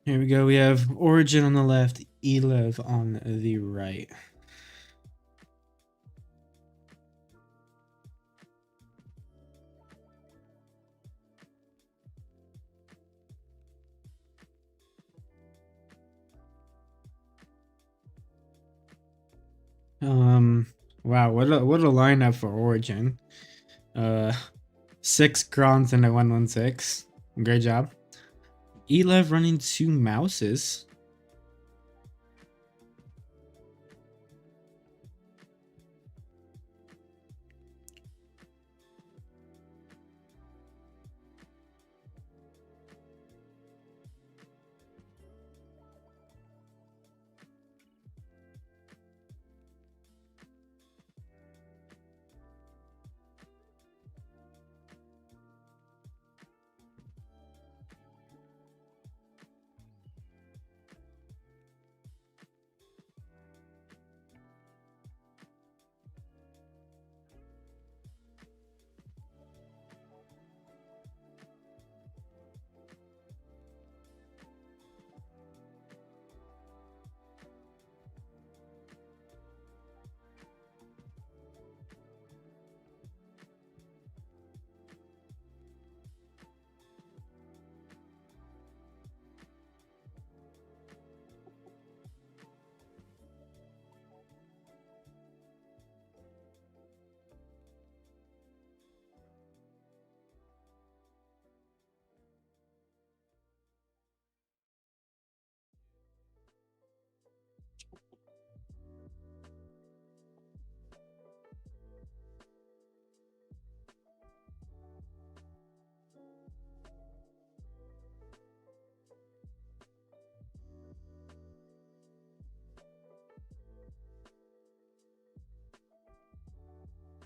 Here we go. We have Origin on the left, Elev on the right. Wow, what a lineup for Origin. 6 Grons and a 116. Great job. Elev running 2 Mouses.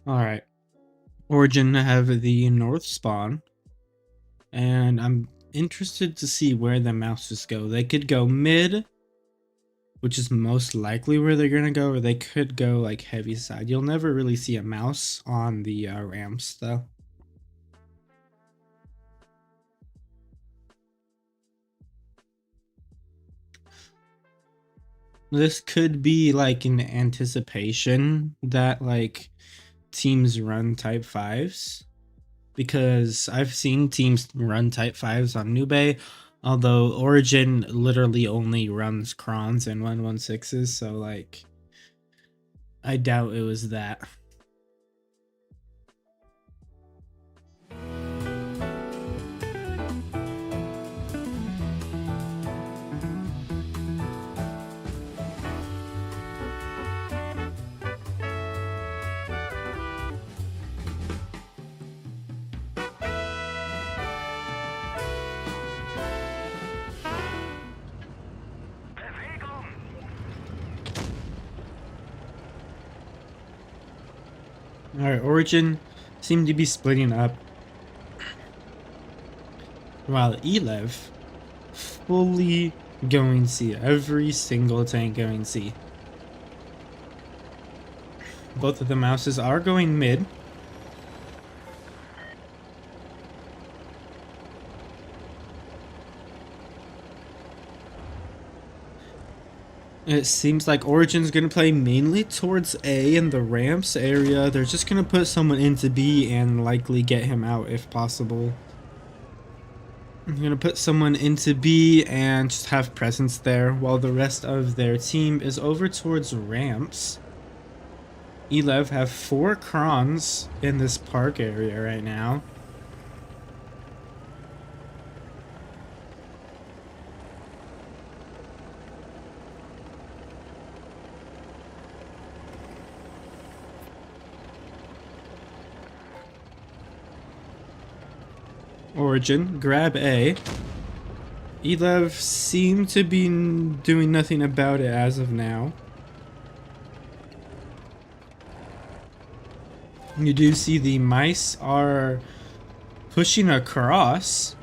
Alright. Origin have the north spawn. And I'm interested to see where the Mouses go. They could go mid, which is most likely where they're gonna go, or they could go like heavy side. You'll never really see a mouse on the ramps though. This could be like an anticipation that like teams run type 5s, because I've seen teams run type 5s on Nube, although Origin literally only runs crons and 116s, so like I doubt it was that. Alright, Origin seemed to be splitting up, while Elev fully going C. Every single tank going C. Both of the mouses are going mid. It seems like Origin's going to play mainly towards A in the ramps area. They're just going to put someone into B and likely get him out if possible. I'm going to put someone into B and just have presence there while the rest of their team is over towards ramps. Elev have 4 crons in this park area right now. Origin, grab A. Elev seem to be doing nothing about it as of now. You do see the mice are pushing across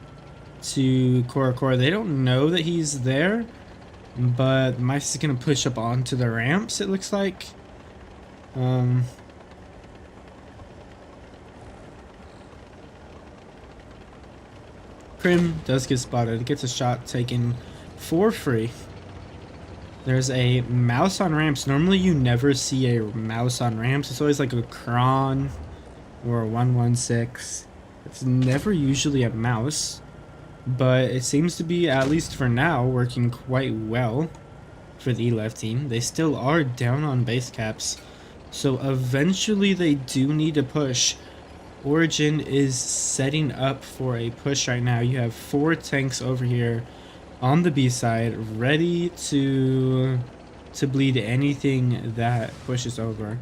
to Korokor. They don't know that he's there, but mice is going to push up onto the ramps, it looks like. Krim does get spotted, gets a shot taken for free. There's a mouse on ramps. Normally you never see a mouse on ramps. It's always like a cron or a 116. It's never usually a mouse, but it seems to be, at least for now, working quite well for the Elev team. They still are down on base caps, so eventually they do need to push. Origin is setting up for a push right now. You have 4 tanks over here on the B side, ready to bleed anything that pushes over.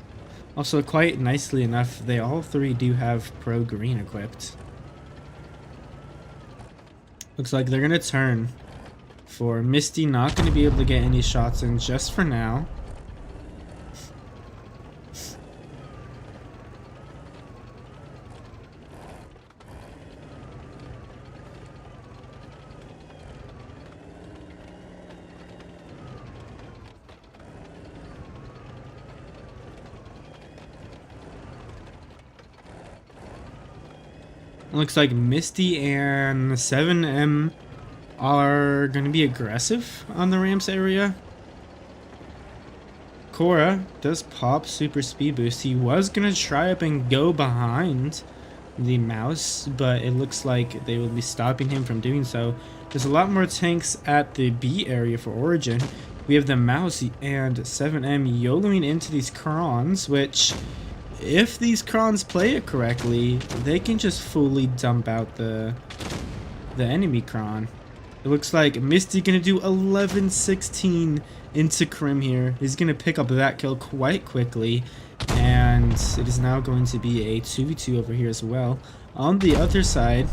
Also, quite nicely enough, they all 3 do have pro green equipped. Looks like they're gonna turn for Misty. Not gonna be able to get any shots in just for now. Looks like Misty and 7M are going to be aggressive on the ramps area. Korra does pop super speed boost. He was going to try up and go behind the mouse, but it looks like they will be stopping him from doing so. There's a lot more tanks at the B area for Origin. We have the mouse and 7M YOLOing into these crons, which, if these crons play it correctly, they can just fully dump out the enemy cron. It looks like Misty gonna do 11-16 into Krim here. He's gonna pick up that kill quite quickly, and it is now going to be a 2v2 over here as well. On the other side,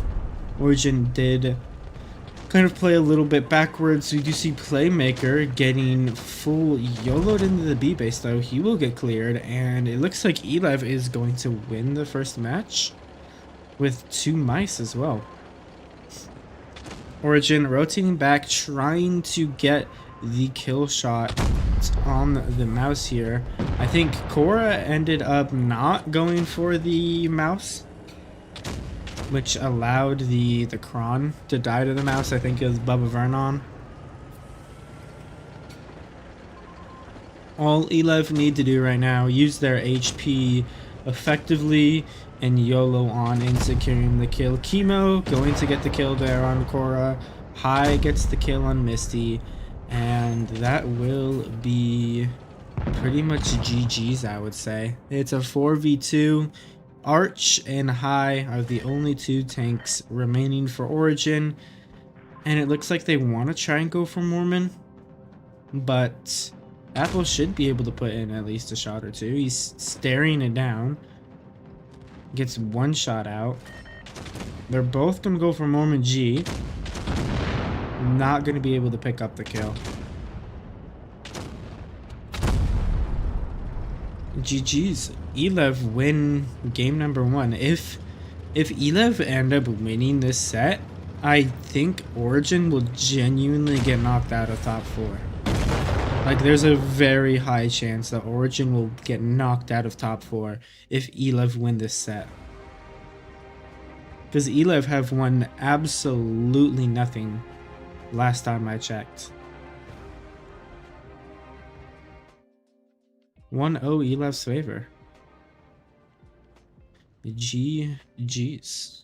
Origin did kind of play a little bit backwards. We do see Playmaker getting full YOLO'd into the B base, though. He will get cleared, and it looks like Elev is going to win the first match with 2 mice as well. Origin rotating back, trying to get the kill shot on the mouse here. I think Cora ended up not going for the mouse, which allowed the Kron to die to the mouse. I think it was Bubba Vernon. All Elev need to do right now, use their HP effectively and YOLO on in securing the kill. Chemo going to get the kill there on Cora. High gets the kill on Misty, and that will be pretty much GG's, I would say. It's a 4v2. Arch and High are the only two tanks remaining for Origin, and it looks like they want to try and go for Mormon, but Apple should be able to put in at least a shot or two. He's staring it down. Gets one shot out. They're both going to go for Mormon G. Not going to be able to pick up the kill. GG's. Elev win game number 1. If Elev end up winning this set, I think Origin will genuinely get knocked out of top 4. Like, there's a very high chance that Origin will get knocked out of top 4 if Elev win this set. Because Elev have won absolutely nothing last time I checked. 1-0 Elev's favor. GG's.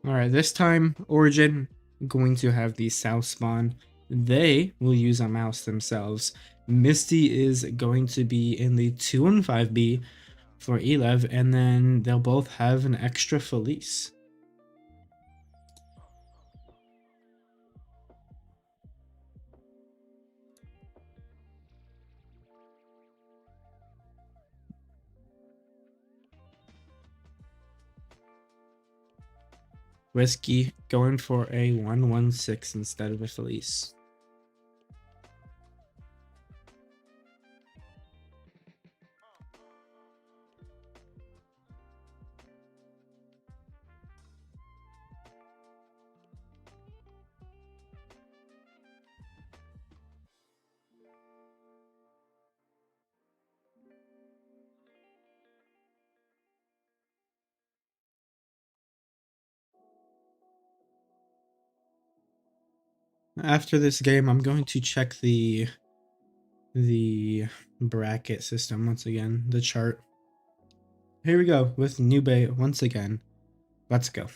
Alright, this time Origin going to have the south spawn. They will use a mouse themselves. Misty is going to be in the 2 and 5B for Elev, and then they'll both have an extra Felice. Whiskey going for a 1-1-6 instead of a Felice. After this game, I'm going to check the bracket system once again, the chart. Here we go with Nube once again. Let's go.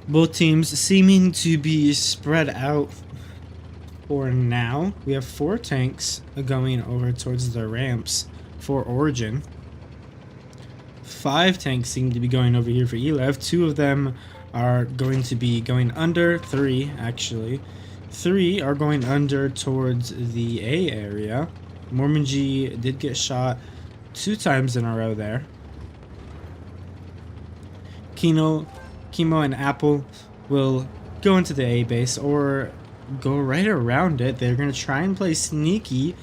Both teams seeming to be spread out for now. We have 4 tanks going over towards the ramps for Origin. 5 tanks seem to be going over here for Elev. 2 of them are going to be going under. 3 actually. 3 are going under towards the A area. Mormon G did get shot 2 times in a row there. Chemo and Apple will go into the A base or go right around it. They're going to try and play sneaky,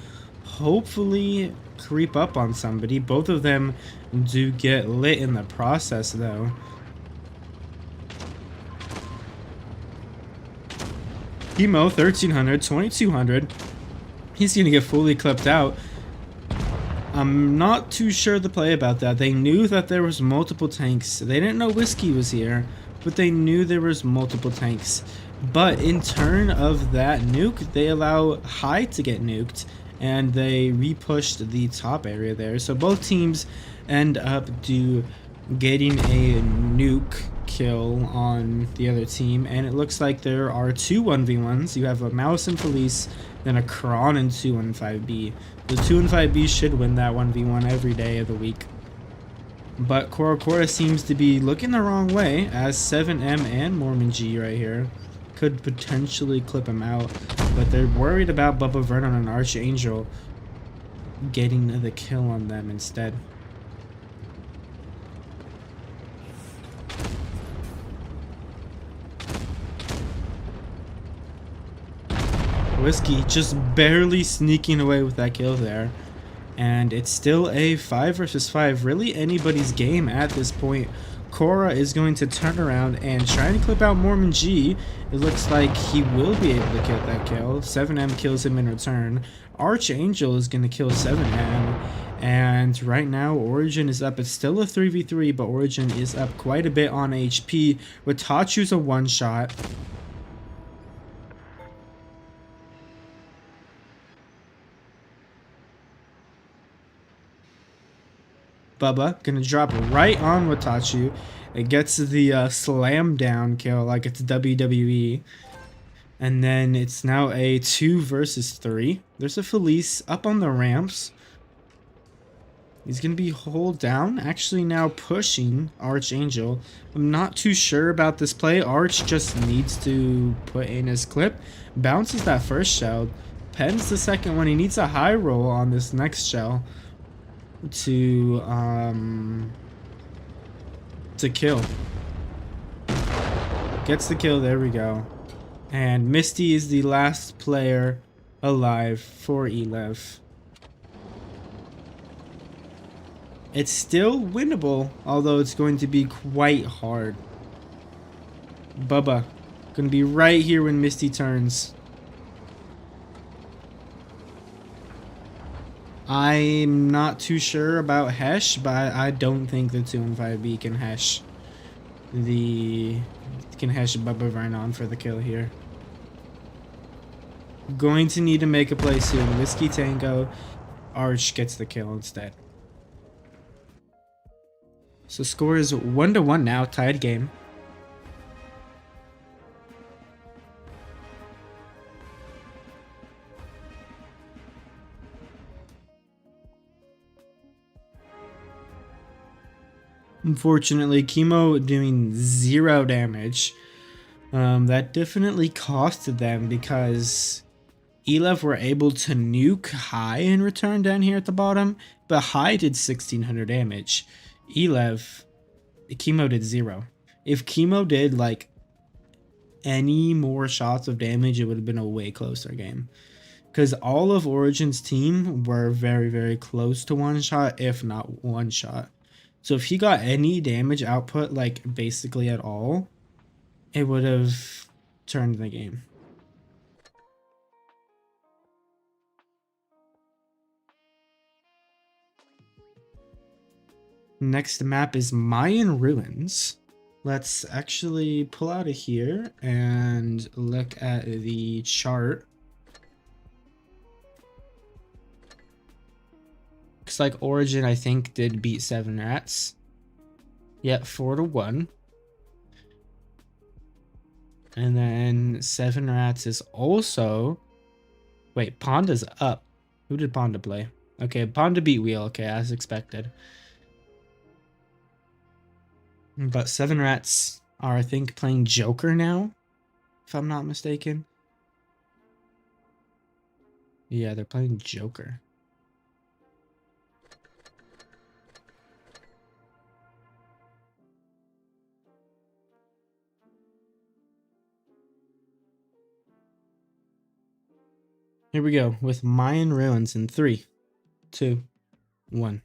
hopefully creep up on somebody. Both of them do get lit in the process though. Chemo 1300, 2200. He's going to get fully clipped out. I'm not too sure the play about that. They knew that there was multiple tanks. They didn't know Whiskey was here, but they knew there was multiple tanks. But in turn of that nuke, they allow High to get nuked, and they repushed the top area there. So both teams end up getting a nuke kill on the other team, and it looks like there are two 1v1s. You have a Mouse and Police, then a Kron and 215B. The 215B should win that 1v1 every day of the week. But Korokora seems to be looking the wrong way, as 7M and Mormon G right here could potentially clip him out, but they're worried about Bubba Vernon and Archangel getting the kill on them instead. Whiskey just barely sneaking away with that kill there. And it's still a 5 versus 5, really anybody's game at this point. Korra is going to turn around and try to clip out Mormon G. It looks like he will be able to get that kill. 7M kills him in return. Archangel is going to kill 7M. And right now, Origin is up. It's still a 3v3, but Origin is up quite a bit on HP. Watachu's a one-shot. Bubba gonna drop right on Watachu. It gets the slam down kill like it's WWE. And then it's now a 2 versus 3. There's a Felice up on the ramps. He's gonna be hold down, actually now pushing Archangel. I'm not too sure about this play. Arch just needs to put in his clip. Bounces that first shell. Pens the second one. He needs a high roll on this next shell to kill. Gets the kill, there we go. And Misty is the last player alive for Elev. It's still winnable, although it's going to be quite hard. Bubba gonna be right here when Misty turns. I'm not too sure about Hesh, but I don't think the 215B can Hesh Bubba Vernon for the kill here. Going to need to make a play soon. Whiskey Tango, Arch gets the kill instead. So score is 1-1 now, tied game. Unfortunately, Chemo doing 0 damage. That definitely costed them because Elev were able to nuke High in return down here at the bottom, but High did 1600 damage. Chemo did 0. If Chemo did like any more shots of damage, it would have been a way closer game. Because all of Origin's team were very, very close to one shot, if not one shot. So if he got any damage output, like basically at all, it would have turned the game. Next map is Mayan Ruins. Let's actually pull out of here and look at the chart. Looks like Origin, I think, did beat 7 Rats. Yeah, 4-1. And then 7 Rats is also... Wait, Ponda's up. Who did Ponda play? Okay, Ponda beat Wheel. Okay, as expected. But 7 Rats are, I think, playing Joker now, if I'm not mistaken. Yeah, they're playing Joker. Here we go with Mayan Ruins in 3, 2, 1.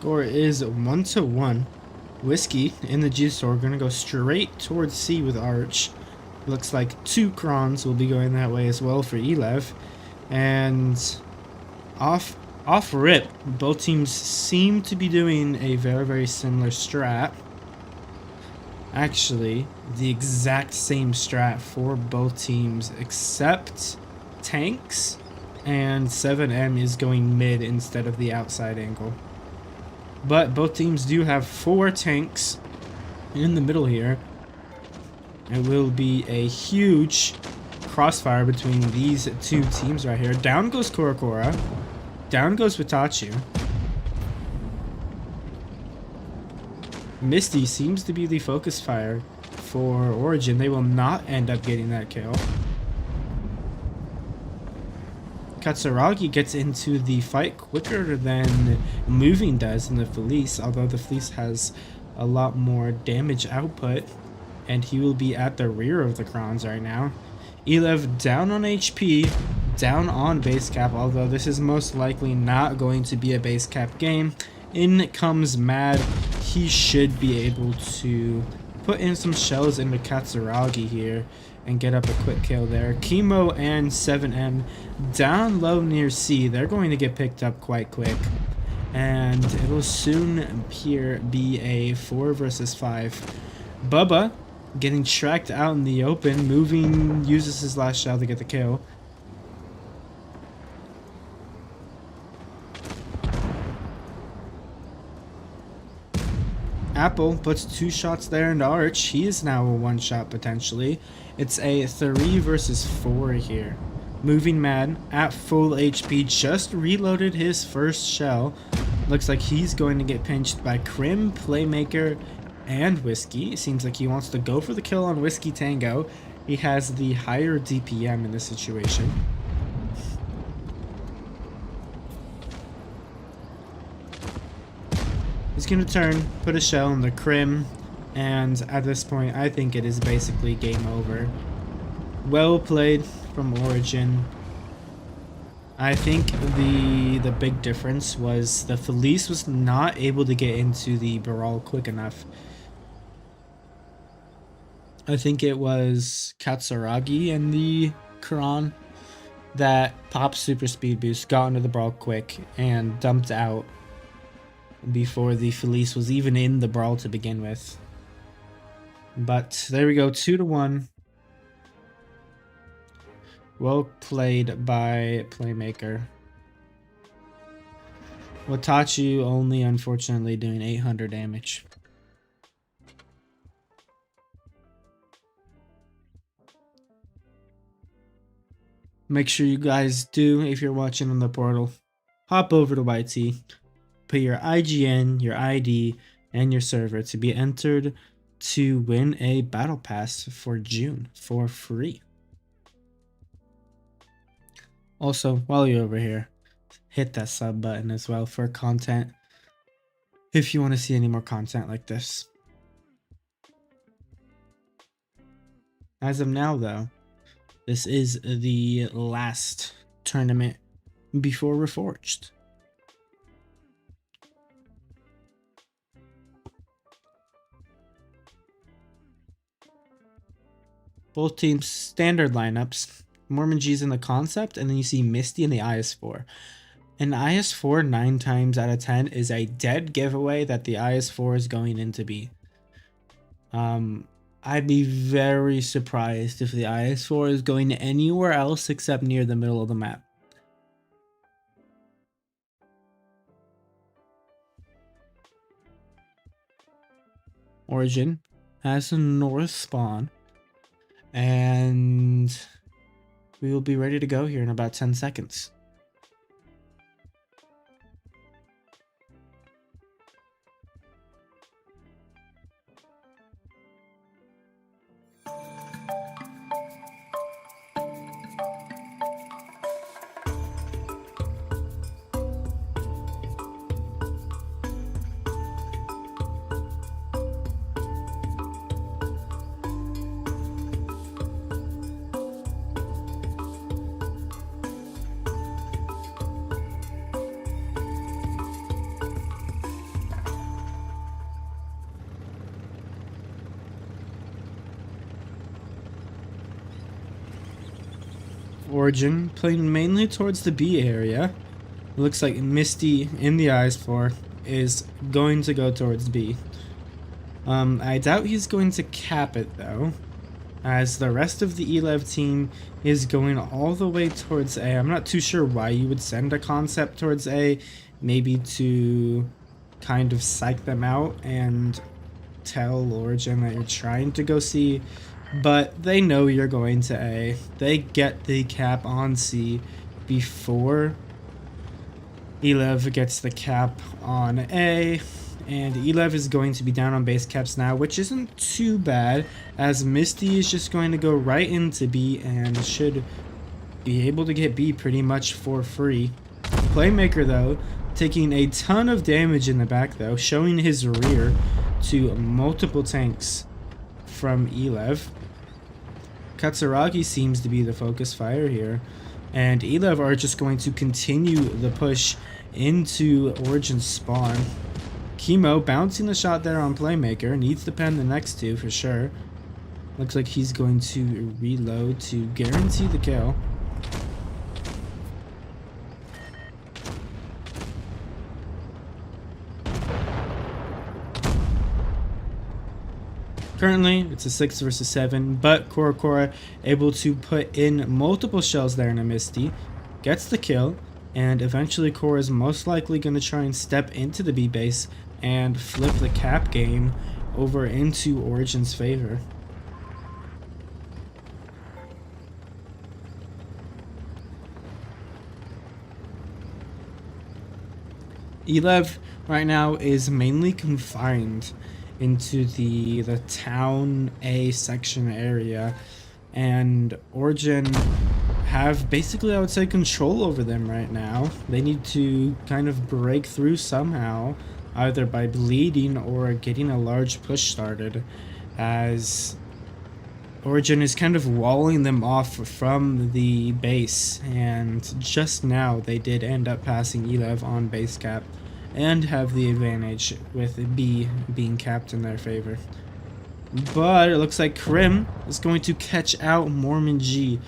Score is 1-1. Whiskey in the G store gonna go straight towards C with Arch. Looks like 2 Krons will be going that way as well for Elev. And off rip, both teams seem to be doing a very similar strat. Actually, the exact same strat for both teams except tanks, and 7M is going mid instead of the outside angle. But both teams do have 4 tanks in the middle here. It will be a huge crossfire between these 2 teams right here. Down goes Korokora. Down goes Watachu. Misty seems to be the focus fire for Origin. They will not end up getting that kill. Katsuragi gets into the fight quicker than Moving does in the Felice, although the Felice has a lot more damage output, and he will be at the rear of the Krons right now. Elev down on HP, down on base cap, although this is most likely not going to be a base cap game. In comes Mad. He should be able to put in some shells into Katsuragi here and get up a quick kill there. Chemo and 7M down low near C. They're going to get picked up quite quick. And it will soon here be a 4 versus 5. Bubba getting tracked out in the open. Moving uses his last shell to get the kill. Apple puts 2 shots there into Arch. He is now a 1 shot potentially. It's a 3 versus 4 here. Moving Mad at full HP just reloaded his first shell. Looks like he's going to get pinched by Crim, Playmaker, and Whiskey. It seems like he wants to go for the kill on Whiskey Tango. He has the higher DPM in this situation. He's going to turn, put a shell in the Crim, and at this point I think it is basically game over. Well played from Origin. I think the big difference was the Felice was not able to get into the Baral quick enough. I think it was Katsuragi and the Kron that popped super speed boost, got into the Brawl quick, and dumped out before the Felice was even in the Brawl to begin with. But there we go, 2-1. Well played by Playmaker. Watachu only unfortunately doing 800 damage. Make sure you guys do, if you're watching on the portal, hop over to YT, put your IGN, your ID, and your server to be entered to win a battle pass for June for free. Also, while you're over here, hit that sub button as well for content if you want to see any more content like this. As of now, though, this is the last tournament before Reforged. Both teams' standard lineups. Mormon G's in the concept, and then you see Misty in the IS-4. An IS-4 9 times out of 10 is a dead giveaway that the IS-4 is going into B. I'd be very surprised if the IS-4 is going anywhere else except near the middle of the map. Origin has a north spawn, and we will be ready to go here in about 10 seconds. Origin playing mainly towards the B area. It looks like Misty in the eyes for is going to go towards B. I doubt he's going to cap it though, as the rest of the Elev team is going all the way towards A. I'm not too sure why you would send a concept towards A, maybe to kind of psych them out and tell Origin that you're trying to go C, but they know you're going to A. They get the cap on C before Elev gets the cap on A, and Elev is going to be down on base caps now, which isn't too bad, as Misty is just going to go right into B and should be able to get B pretty much for free. Playmaker, though, taking a ton of damage in the back, though, showing his rear to multiple tanks from Elev. Katsuragi seems to be the focus fire here, and Elev are just going to continue the push into Origin spawn. Chemo bouncing the shot there on Playmaker, needs to pen the next two for sure. Looks like he's going to reload to guarantee the kill. Currently, it's a 6 versus 7, but Korokora able to put in multiple shells there in a Misty, gets the kill, and eventually Korra is most likely going to try and step into the B base and flip the cap game over into Origin's favor. Elev right now is mainly confined into the town A section area, and Origin have basically, I would say, control over them right now. They need to kind of break through somehow, either by bleeding or getting a large push started, as Origin is kind of walling them off from the base, and just now they did end up passing Elev on base cap and have the advantage with B being capped in their favor. But it looks like Krim is going to catch out Mormon G,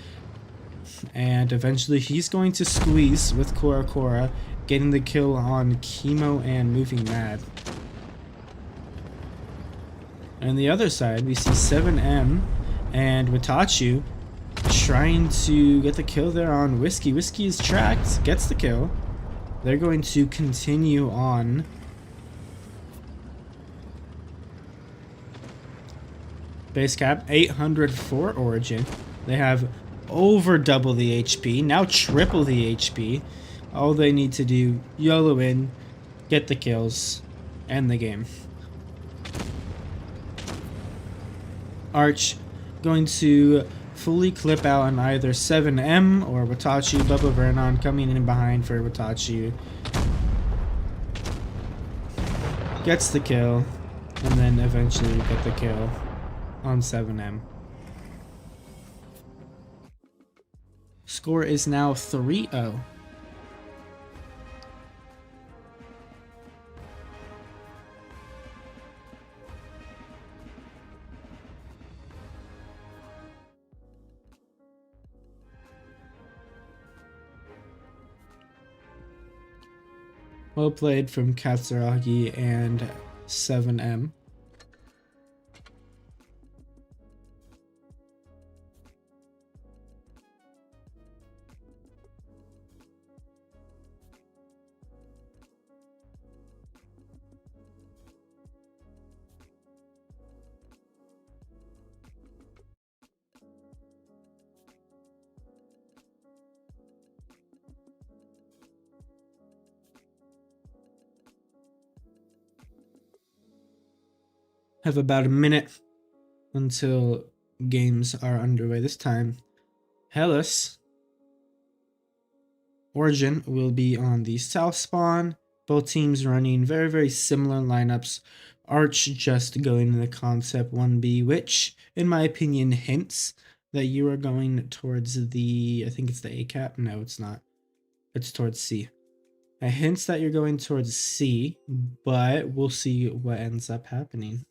and eventually he's going to squeeze with Korokora, getting the kill on Chemo and Moving Mad. On the other side, we see 7M and Watachu trying to get the kill there on Whiskey. Whiskey is tracked, gets the kill. They're going to continue on. Base cap 800 for Origin. They have over double the HP, now triple the HP. All they need to do, YOLO in, get the kills, end the game. Arch going to fully clip out on either 7M or Watachi. Bubba Vernon coming in behind for Watachi. Gets the kill, and then eventually get the kill on 7M. Score is now 3-0. Well played from Katsuragi and 7M. Have about a minute until games are underway. This time, Hellas Origin will be on the south spawn. Both teams running very, very similar lineups. Arch just going to the concept 1B, which, in my opinion, hints that you are going towards the, I think it's the A cap. No, it's not. It's towards C. It hints that you're going towards C, but we'll see what ends up happening.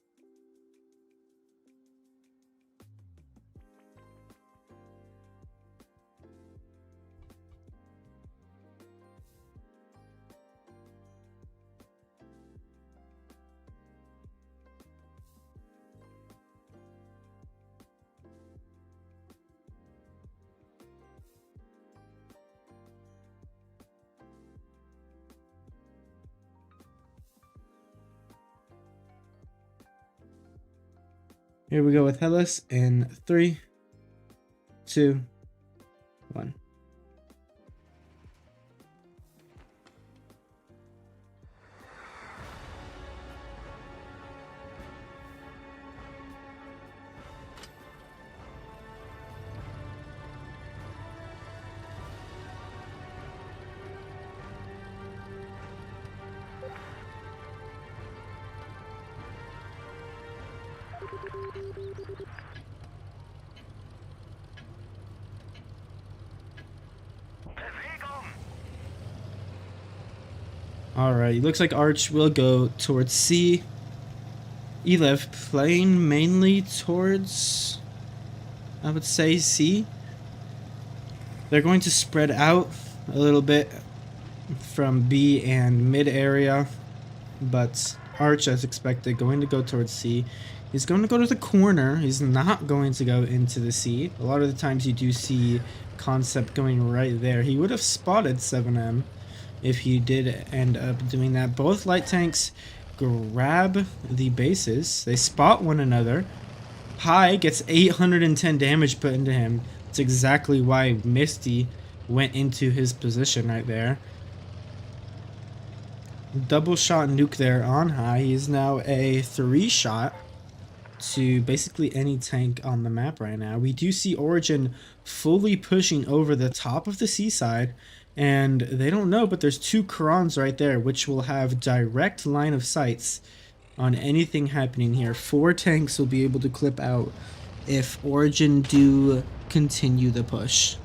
Here we go with Hellas in 3, 2, 1. Alright, looks like Arch will go towards C. Elev playing mainly towards, I would say, C. They're going to spread out a little bit from B and mid area, but Arch, as expected, going to go towards C. He's going to go to the corner. He's not going to go into the C. A lot of the times you do see Concept going right there. He would have spotted 7M if he did end up doing that. Both light tanks grab the bases. They spot one another. High gets 810 damage put into him. That's exactly why Misty went into his position right there. Double shot nuke there on High. He's now a 3-shot to basically any tank on the map right now. We do see Origin fully pushing over the top of the seaside, and they don't know, but there's 2 Korans right there, which will have direct line of sights on anything happening here. 4 tanks will be able to clip out if Origin do continue the push.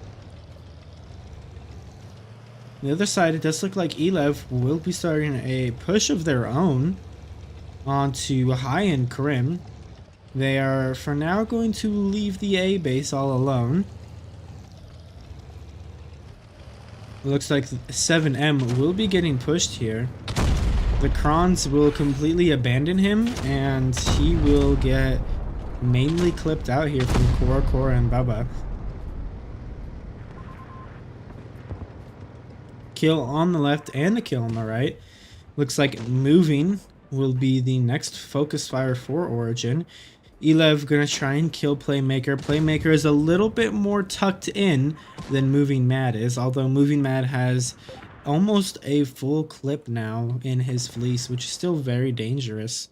On the other side, it does look like Elev will be starting a push of their own onto High and Krim. They are, for now, going to leave the A base all alone. It looks like 7M will be getting pushed here. The Krons will completely abandon him, and he will get mainly clipped out here from Cora, and Baba. Kill on the left and a kill on the right. Looks like moving will be the next focus fire for Origin. Elev gonna try and kill Playmaker. Playmaker is a little bit more tucked in than Moving Mad is, although Moving Mad has almost a full clip now in his fleece, which is still very dangerous,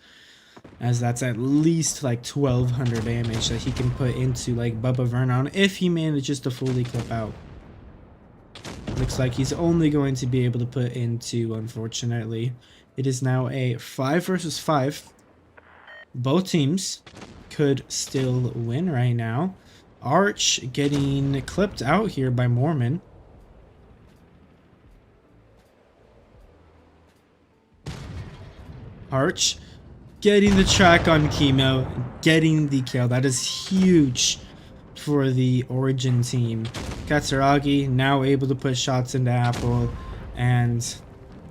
as that's at least like 1200 damage that he can put into like Bubba Vernon if he manages to fully clip out. Looks like he's only going to be able to put in 2, unfortunately. It is now a 5 versus 5. Both teams could still win right now. Arch getting clipped out here by Mormon. Arch getting the track on Chemo, getting the kill. That is huge for the Origin team. Katsuragi now able to put shots into Apple, and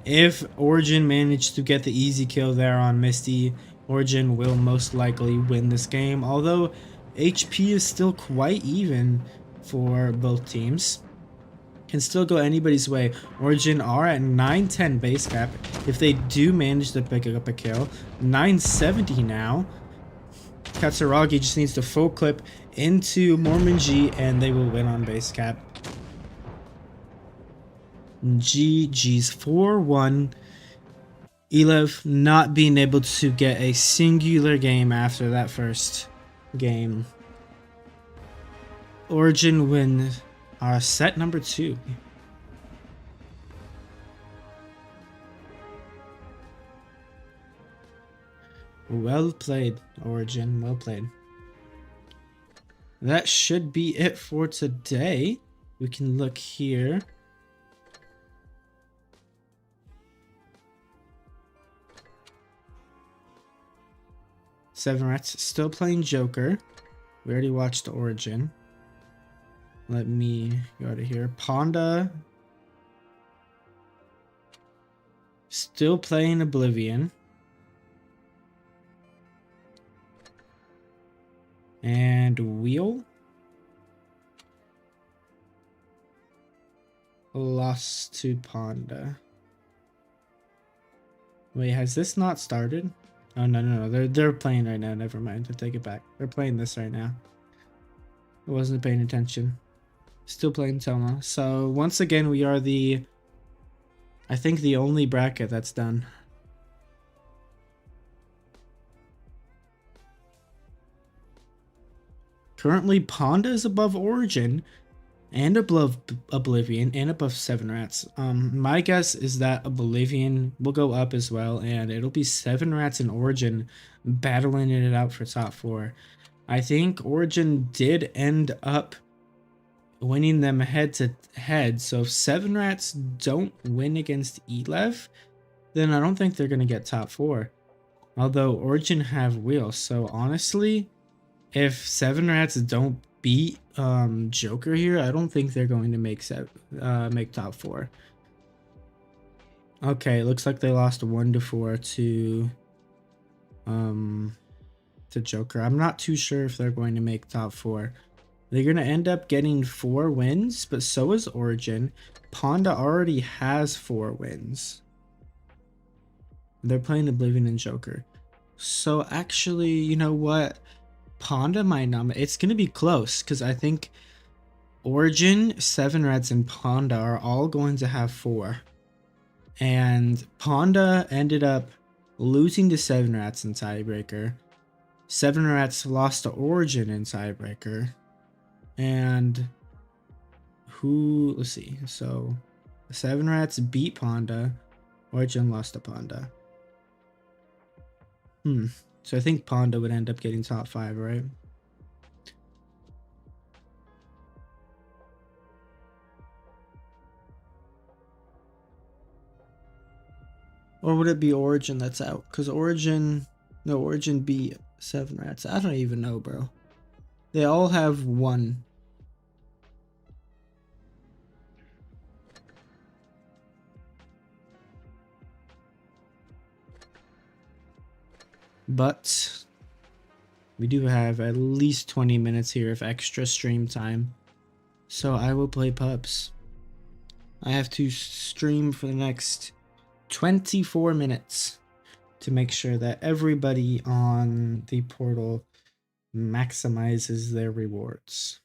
if Origin managed to get the easy kill there on Misty, Origin will most likely win this game, although HP is still quite even for both teams. Can still go anybody's way. Origin are at 910 base cap if they do manage to pick up a kill. 970 now. Katsuragi just needs to full clip into Mormon G and they will win on base cap. GG's 4-1. Elev not being able to get a singular game after that first game. Origin win set number 2. Well played, Origin. Well played. That should be it for today. We can look here. Seven Rats still playing Joker. We already watched Origin. Let me go out of here. Ponda still playing Oblivion. And Wheel lost to Ponda. Wait, has this not started? Oh no, they're playing right now. Never mind. I take it back. They're playing this right now. I wasn't paying attention. Still playing Toma. So once again, we are I think the only bracket that's done. Currently, Ponda is above Origin and above Oblivion and above Seven Rats. My guess is that Oblivion will go up as well, and it'll be Seven Rats and Origin battling it out for top 4. I think Origin did end up winning them head to head, so if Seven Rats don't win against Elev, then I don't think they're gonna get top 4. Although Origin have wheels, so honestly, if Seven Rats don't beat Joker here, I don't think they're going to make top 4. Okay, looks like they lost 1-4 to Joker. I'm not too sure if they're going to make top 4. They're going to end up getting 4 wins, but so is Origin. Ponda already has 4 wins. They're playing Oblivion and Joker. So actually, you know what? Ponda might not. It's going to be close because I think Origin, Seven Rats, and Ponda are all going to have 4. And Ponda ended up losing to Seven Rats in tiebreaker. Seven Rats lost to Origin in tiebreaker. And let's see. So Seven Rats beat Ponda. Origin lost to Ponda. So I think Ponda would end up getting top 5, right? Or would it be Origin that's out? Because Origin beat Seven Rats. I don't even know, bro. They all have 1. But we do have at least 20 minutes here of extra stream time. So I will play pubs. I have to stream for the next 24 minutes to make sure that everybody on the portal maximizes their rewards.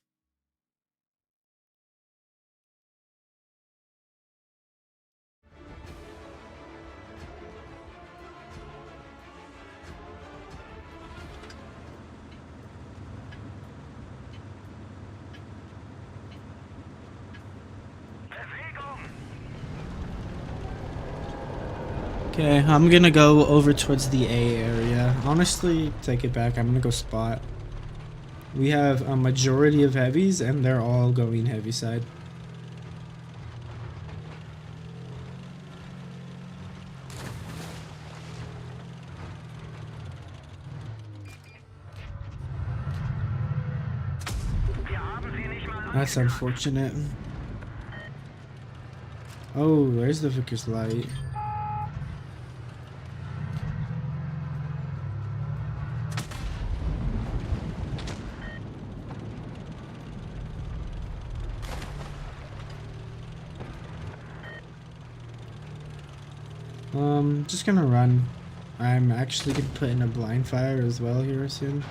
Okay, I'm gonna go over towards the A area. Honestly, take it back. I'm gonna go spot. We have a majority of heavies, and they're all going heavy side. That's unfortunate. Oh, there's the Vickers light. Just gonna run. I'm actually gonna put in a blind fire as well here soon.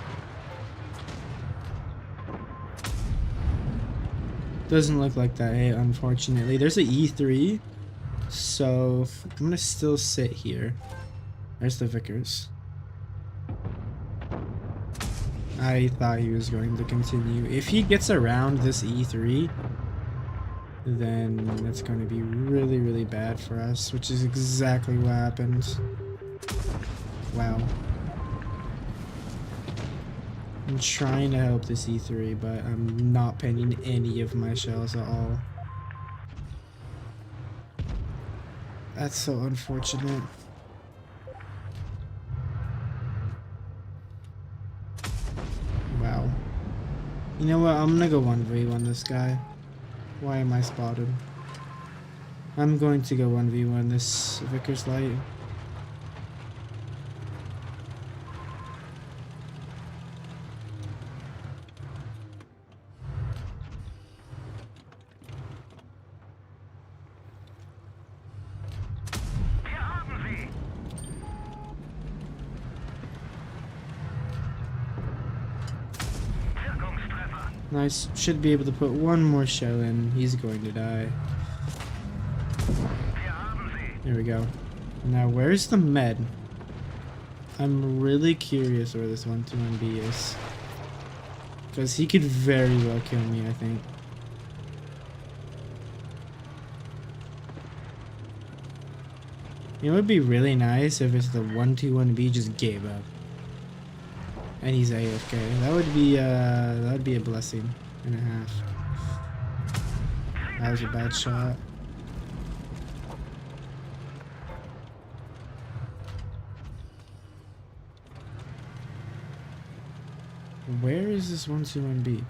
Doesn't look like that, hey, unfortunately. There's an E3, so I'm gonna still sit here. There's the Vickers. I thought he was going to continue. If he gets around this E3, then that's going to be really, really bad for us, which is exactly what happened. Wow. I'm trying to help this E3, but I'm not painting any of my shells at all. That's so unfortunate. Wow. You know what? I'm gonna go 1v1 this guy. Why am I spotted? I'm going to go 1v1 this Vickers light. Nice. Should be able to put one more shell in. He's going to die. There we go. Now, where's the med? I'm really curious where this 121B is. Because he could very well kill me, I think. It would be really nice if it's the 121B just gave up. And he's AFK. That would be a blessing and a half. That was a bad shot. Where is this 121B?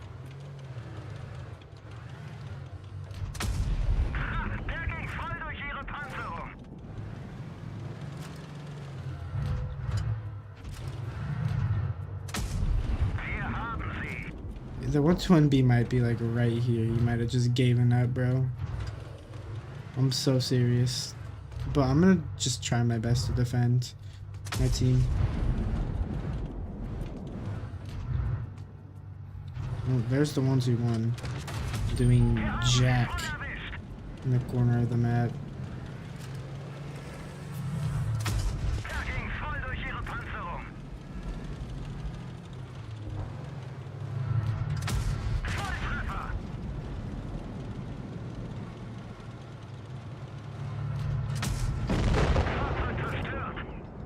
The 121B might be like right here. He might have just given up, bro. I'm so serious. But I'm gonna just try my best to defend my team. Oh, there's the 121 doing jack in the corner of the map.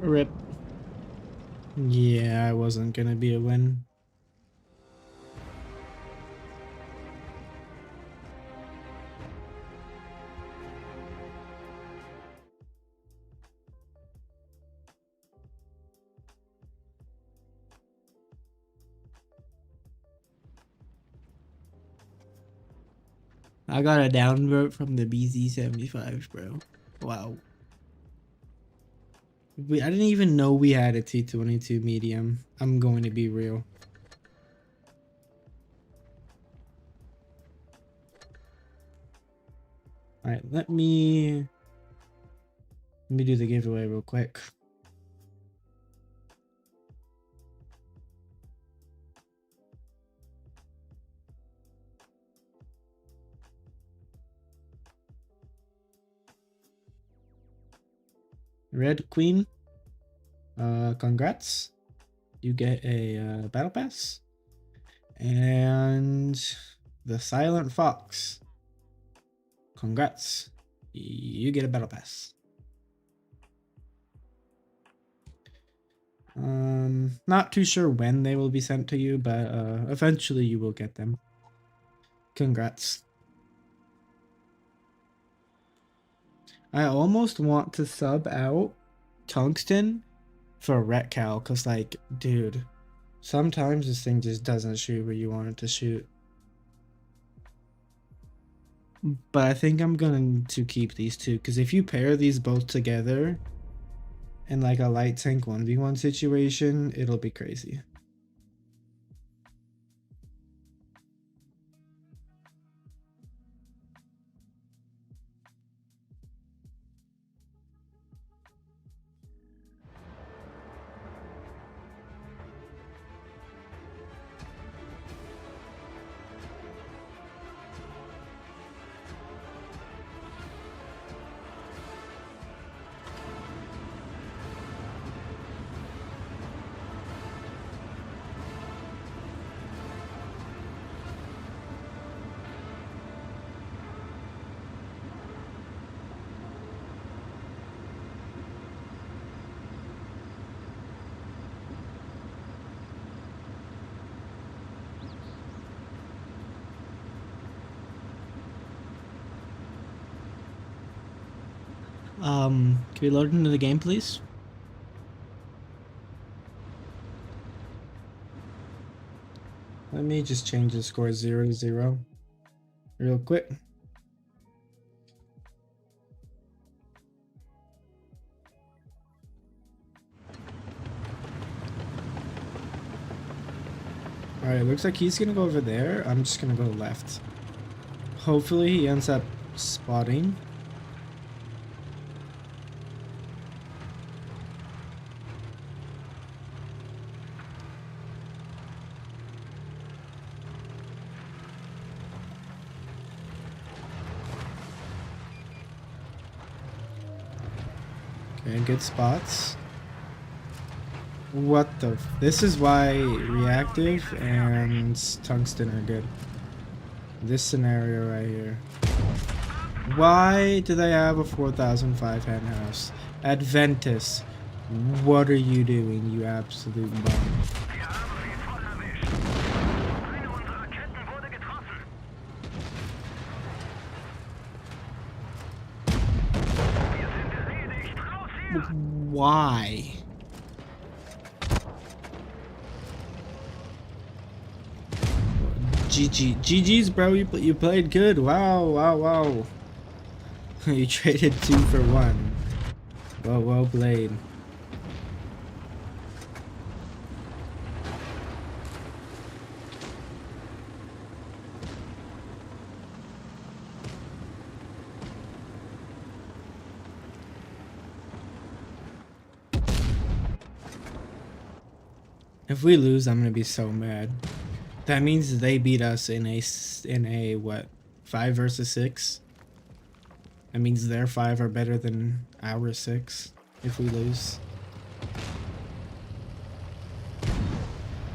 Rip. Yeah, I wasn't gonna be a win. I got a downvote from the BZ75, bro. Wow. I didn't even know we had a T22 medium. I'm going to be real. Alright, let me do the giveaway real quick. Red Queen, congrats. You get a battle pass. And the Silent Fox, congrats. You get a battle pass. Not too sure when they will be sent to you, but eventually you will get them. Congrats. I almost want to sub out Tungsten for Retcal, because, like, dude, sometimes this thing just doesn't shoot where you want it to shoot. But I think I'm going to keep these two, because if you pair these both together in, like, a light tank 1v1 situation, it'll be crazy. Can we load into the game, please? Let me just change the score 0-0 real quick. Alright, looks like he's gonna go over there. I'm just gonna go left. Hopefully he ends up spotting. Okay, good spots. What the this is why reactive and tungsten are good. This scenario right here. Why do they have a 4005 hen house? Adventus, what are you doing, you absolute bum? Why? GG's, bro. You played good. Wow. You traded 2 for 1. Well played. If we lose, I'm gonna be so mad. That means they beat us in a what, 5 versus 6. That means their 5 are better than our 6 if we lose.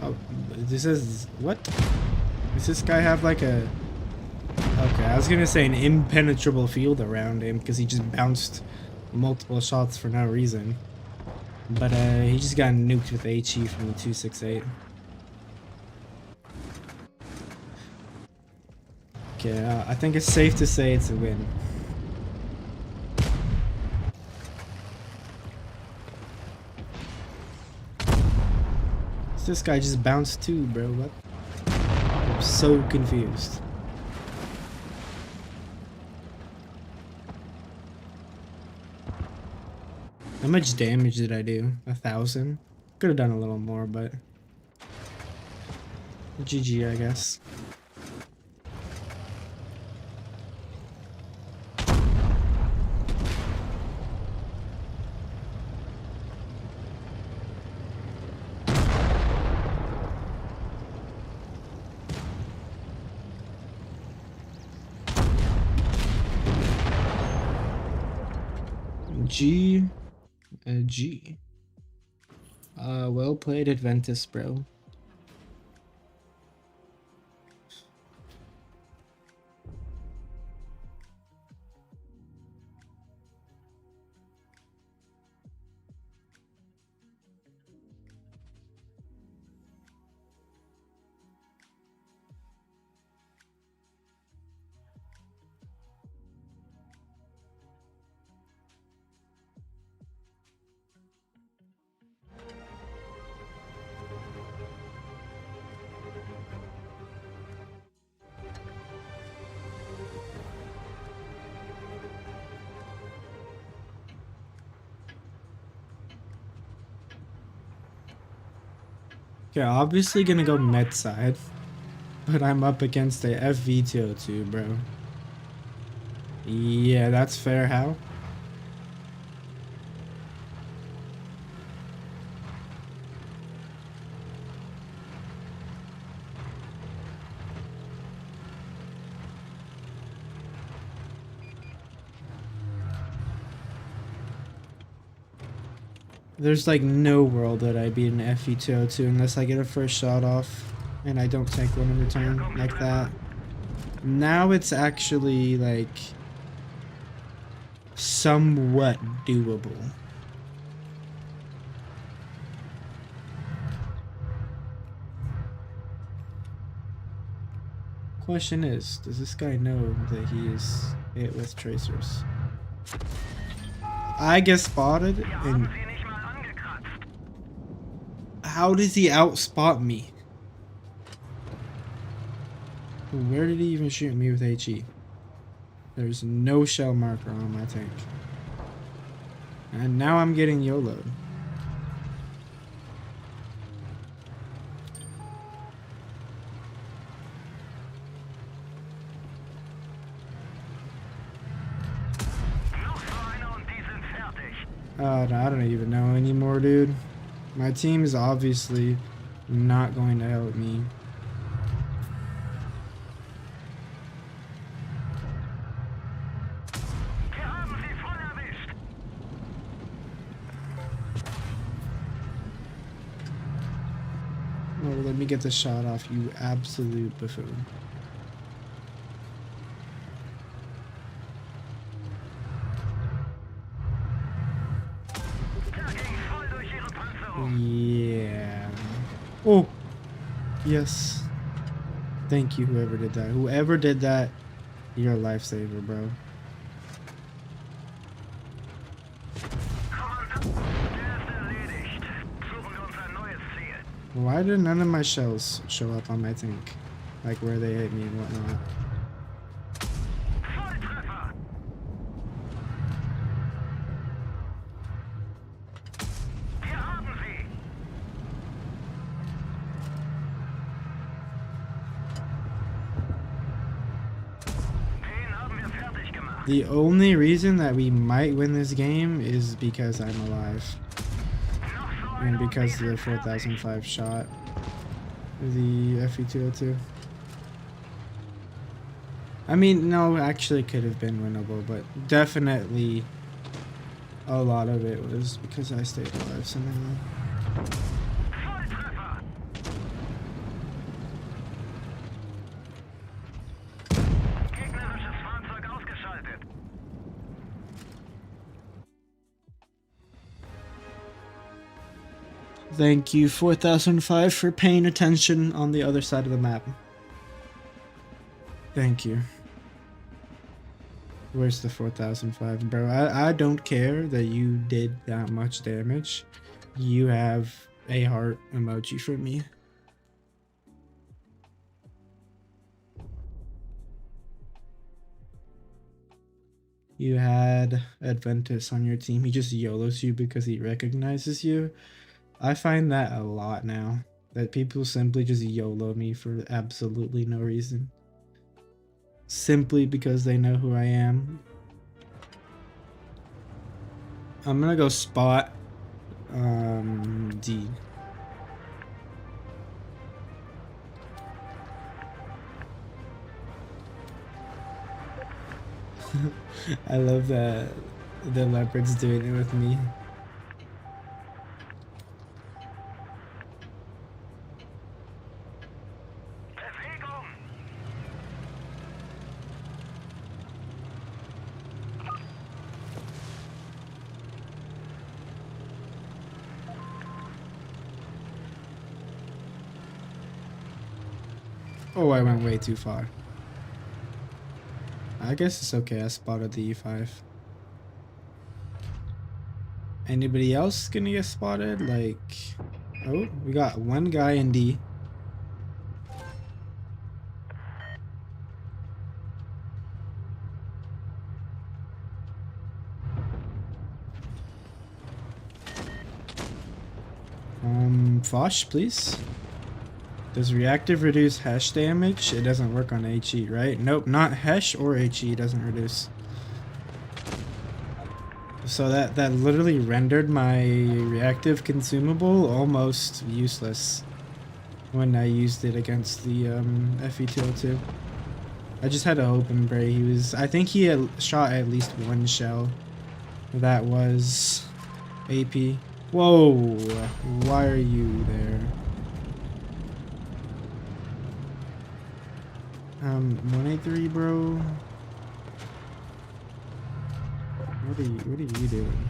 Oh, this is what? Does this guy have like a? Okay, I was gonna say an impenetrable field around him because he just bounced multiple shots for no reason. But he just got nuked with HE from the 268. Okay, I think it's safe to say it's a win. This guy just bounced too, bro. What? I'm so confused. How much damage did I do? 1,000? Could have done a little more, but GG, I guess. G. Well played, Adventus, bro. Okay, obviously gonna go med side, but I'm up against a FV202, bro. Yeah, that's fair. How? There's like no world that I beat an FV202 unless I get a first shot off and I don't take one in return like that. Now it's actually like somewhat doable. Question is, does this guy know that he is hit with tracers? I get spotted and how does he outspot me? Where did he even shoot me with HE? There's no shell marker on my tank. And now I'm getting YOLO'd. No, I don't even know anymore, dude. My team is obviously not going to help me. me get the shot off, you absolute buffoon. Yeah. Oh, yes. Thank you, whoever did that. Whoever did that, you're a lifesaver, bro. Why did none of my shells show up on my tank? Like where they hit me and whatnot. The only reason that we might win this game is because I'm alive. And because of the 4005 shot. The FE202. I mean, no, actually could have been winnable, but definitely a lot of it was because I stayed alive somehow. Thank you, 4005, for paying attention on the other side of the map. Thank you. Where's the 4005, bro? I don't care that you did that much damage. You have a heart emoji for me. You had Adventus on your team. He just YOLOs you because he recognizes you. I find that a lot now. That people simply just YOLO me for absolutely no reason. Simply because they know who I am. I'm gonna go spot D. I love that the leopard's doing it with me. Oh, I went way too far. I guess it's okay, I spotted the E5. Anybody else gonna get spotted? Like, oh, we got one guy in D. Fosh, please. Does reactive reduce hash damage? It doesn't work on HE, right? Nope, not hash or HE doesn't reduce. So that literally rendered my reactive consumable almost useless when I used it against the FE202. I just had to hope and pray he was. I think he had shot at least one shell. That was AP. Whoa! Why are you there? 183, bro. What are you doing?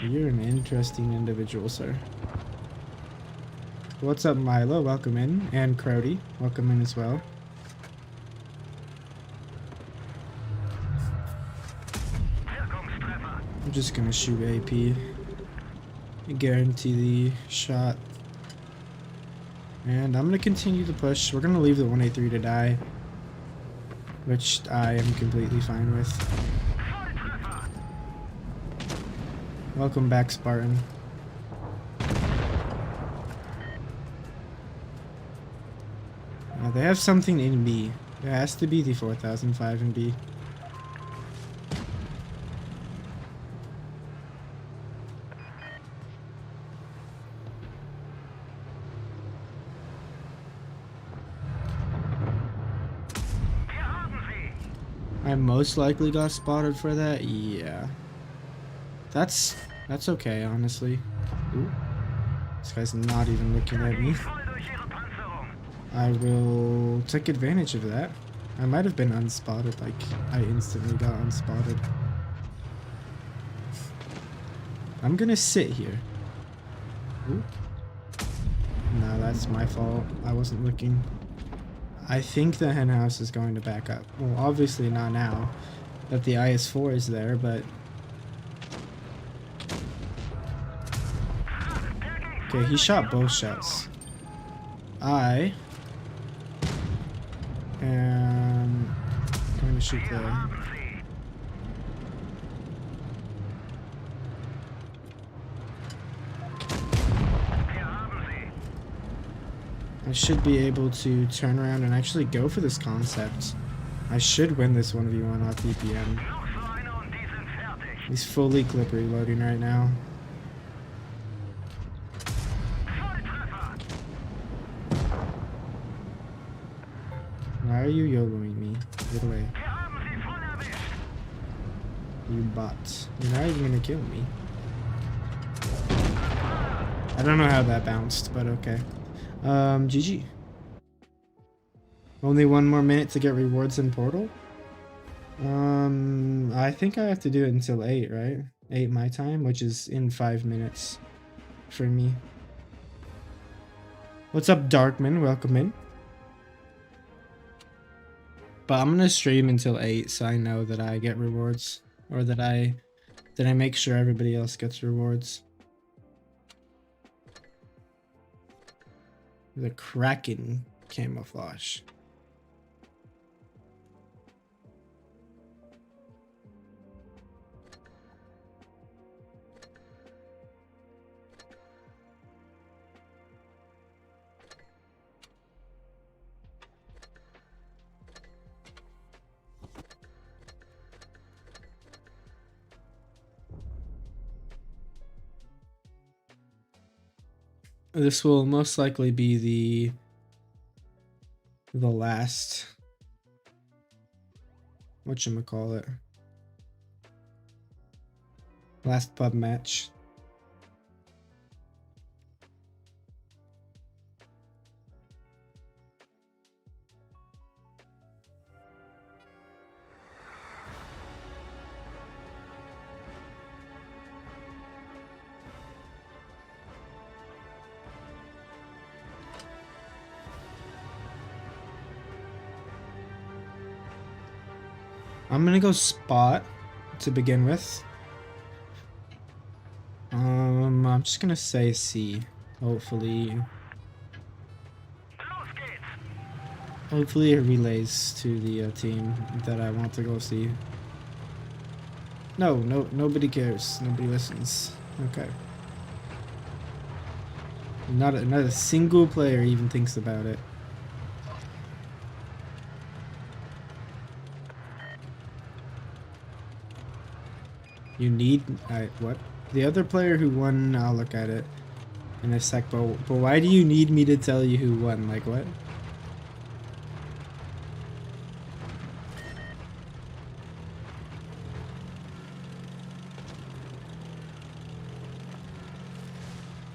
You're an interesting individual, sir. What's up, Milo? Welcome in. And Crowdy, welcome in as well. I'm just gonna shoot AP. Guarantee the shot. And I'm gonna continue to push. We're gonna leave the 183 to die, which I am completely fine with. Welcome back, Spartan. They have something in B. There has to be the 4005 in B. I most likely got spotted for that. Yeah. That's okay, honestly. Ooh. This guy's not even looking at me. I will take advantage of that. I might have been unspotted, like I instantly got unspotted. I'm gonna sit here. Ooh. No, that's my fault. I wasn't looking. I think the hen house is going to back up. Well, obviously not now that the IS-4 is there, but... Okay, he shot both shots. I am going to shoot there. I should be able to turn around and actually go for this concept. I should win this 1v1 off DPM. He's fully clip reloading right now. Why are you YOLOing me? Get away. You bot. You're not even gonna kill me. I don't know how that bounced, but okay. GG. Only one more minute to get rewards in Portal. I think I have to do it until 8, right? 8 my time, which is in 5 minutes for me. What's up, Darkman? Welcome in. But I'm gonna stream until 8, so I know that I get rewards, or that I make sure everybody else gets rewards. The Kraken camouflage. This will most likely be the last, whatchamacallit, last pub match. I'm gonna go spot to begin with. I'm just gonna say C. Hopefully it relays to the team that I want to go see. No, nobody cares. Nobody listens. Okay. Not a single player even thinks about it. You need... what? The other player who won, I'll look at it in a sec, but why do you need me to tell you who won? Like, what?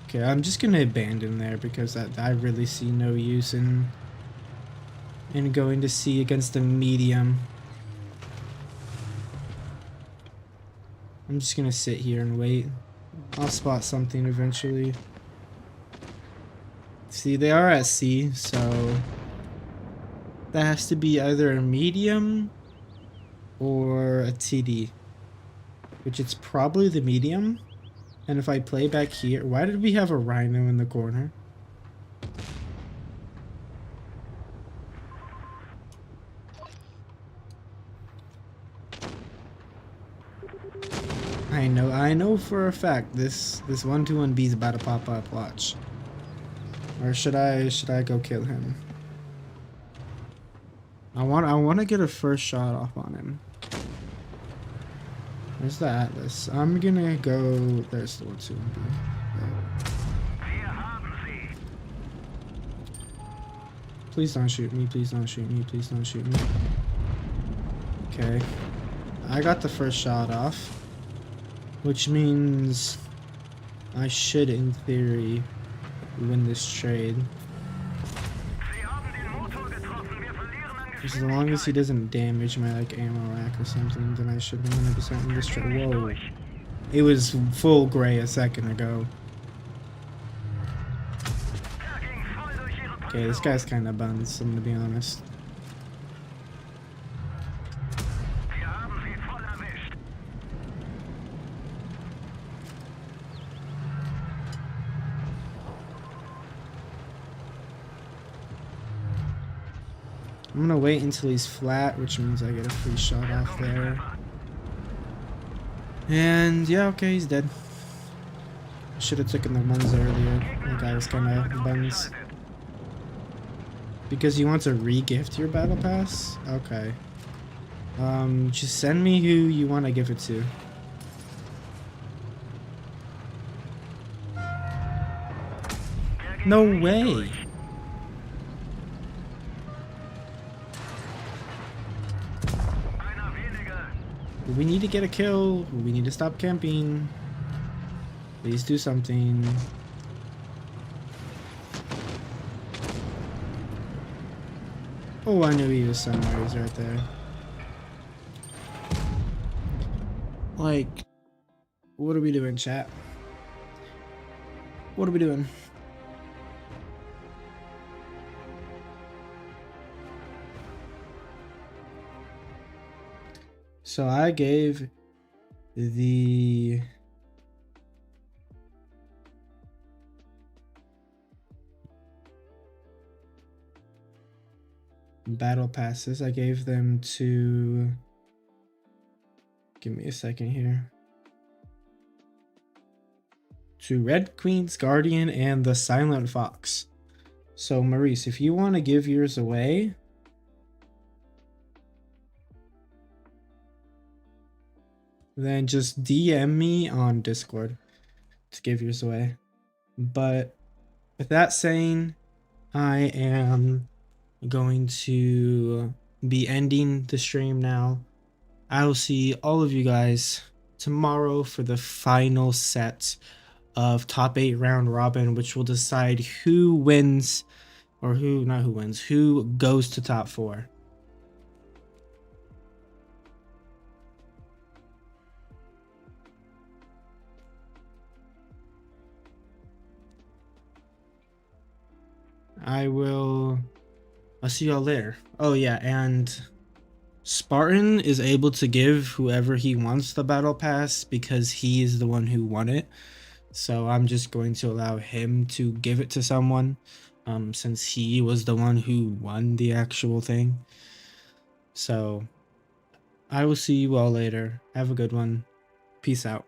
Okay, I'm just gonna abandon there because I really see no use in going to C against a medium. I'm just gonna sit here and wait. I'll spot something eventually. See, they are at C, so that has to be either a medium or a TD, which it's probably the medium. And if I play back here, why did we have a rhino in the corner? I know for a fact this 121B is about to pop up. Watch. Or should I go kill him? I want to get a first shot off on him. Where's the Atlas? I'm gonna go. There's the 121B. Please don't shoot me. Please don't shoot me. Please don't shoot me. Okay. I got the first shot off, which means I should, in theory, win this trade. As long as he doesn't damage my like ammo rack or something, then I should 100% win this trade. Whoa. It was full gray a second ago. Okay, this guy's kind of buns, I'm gonna be honest. I'm gonna wait until he's flat, which means I get a free shot off there. And yeah, okay, he's dead. Should have taken the ones earlier. That guy was kind of buns. Because you want to re-gift your battle pass? Okay. Just send me who you want to give it to. No way! We need to get a kill. We need to stop camping. Please do something. Oh, I knew he was somewhere. He's right there. Like, what are we doing, chat? What are we doing? So I gave the battle passes. I gave them to, give me a second here, to Red Queen's Guardian and the Silent Fox. So Maurice, if you want to give yours away, then just DM me on Discord to give yours away. But with that saying, I am going to be ending the stream now. I will see all of you guys tomorrow for the final set of top 8 round robin, which will decide who wins, or who, not who wins, who goes to top 4. I'll see y'all later. Oh yeah, and Spartan is able to give whoever he wants the battle pass because he is the one who won it. So I'm just going to allow him to give it to someone, since he was the one who won the actual thing. So I will see you all later. Have a good one. Peace out.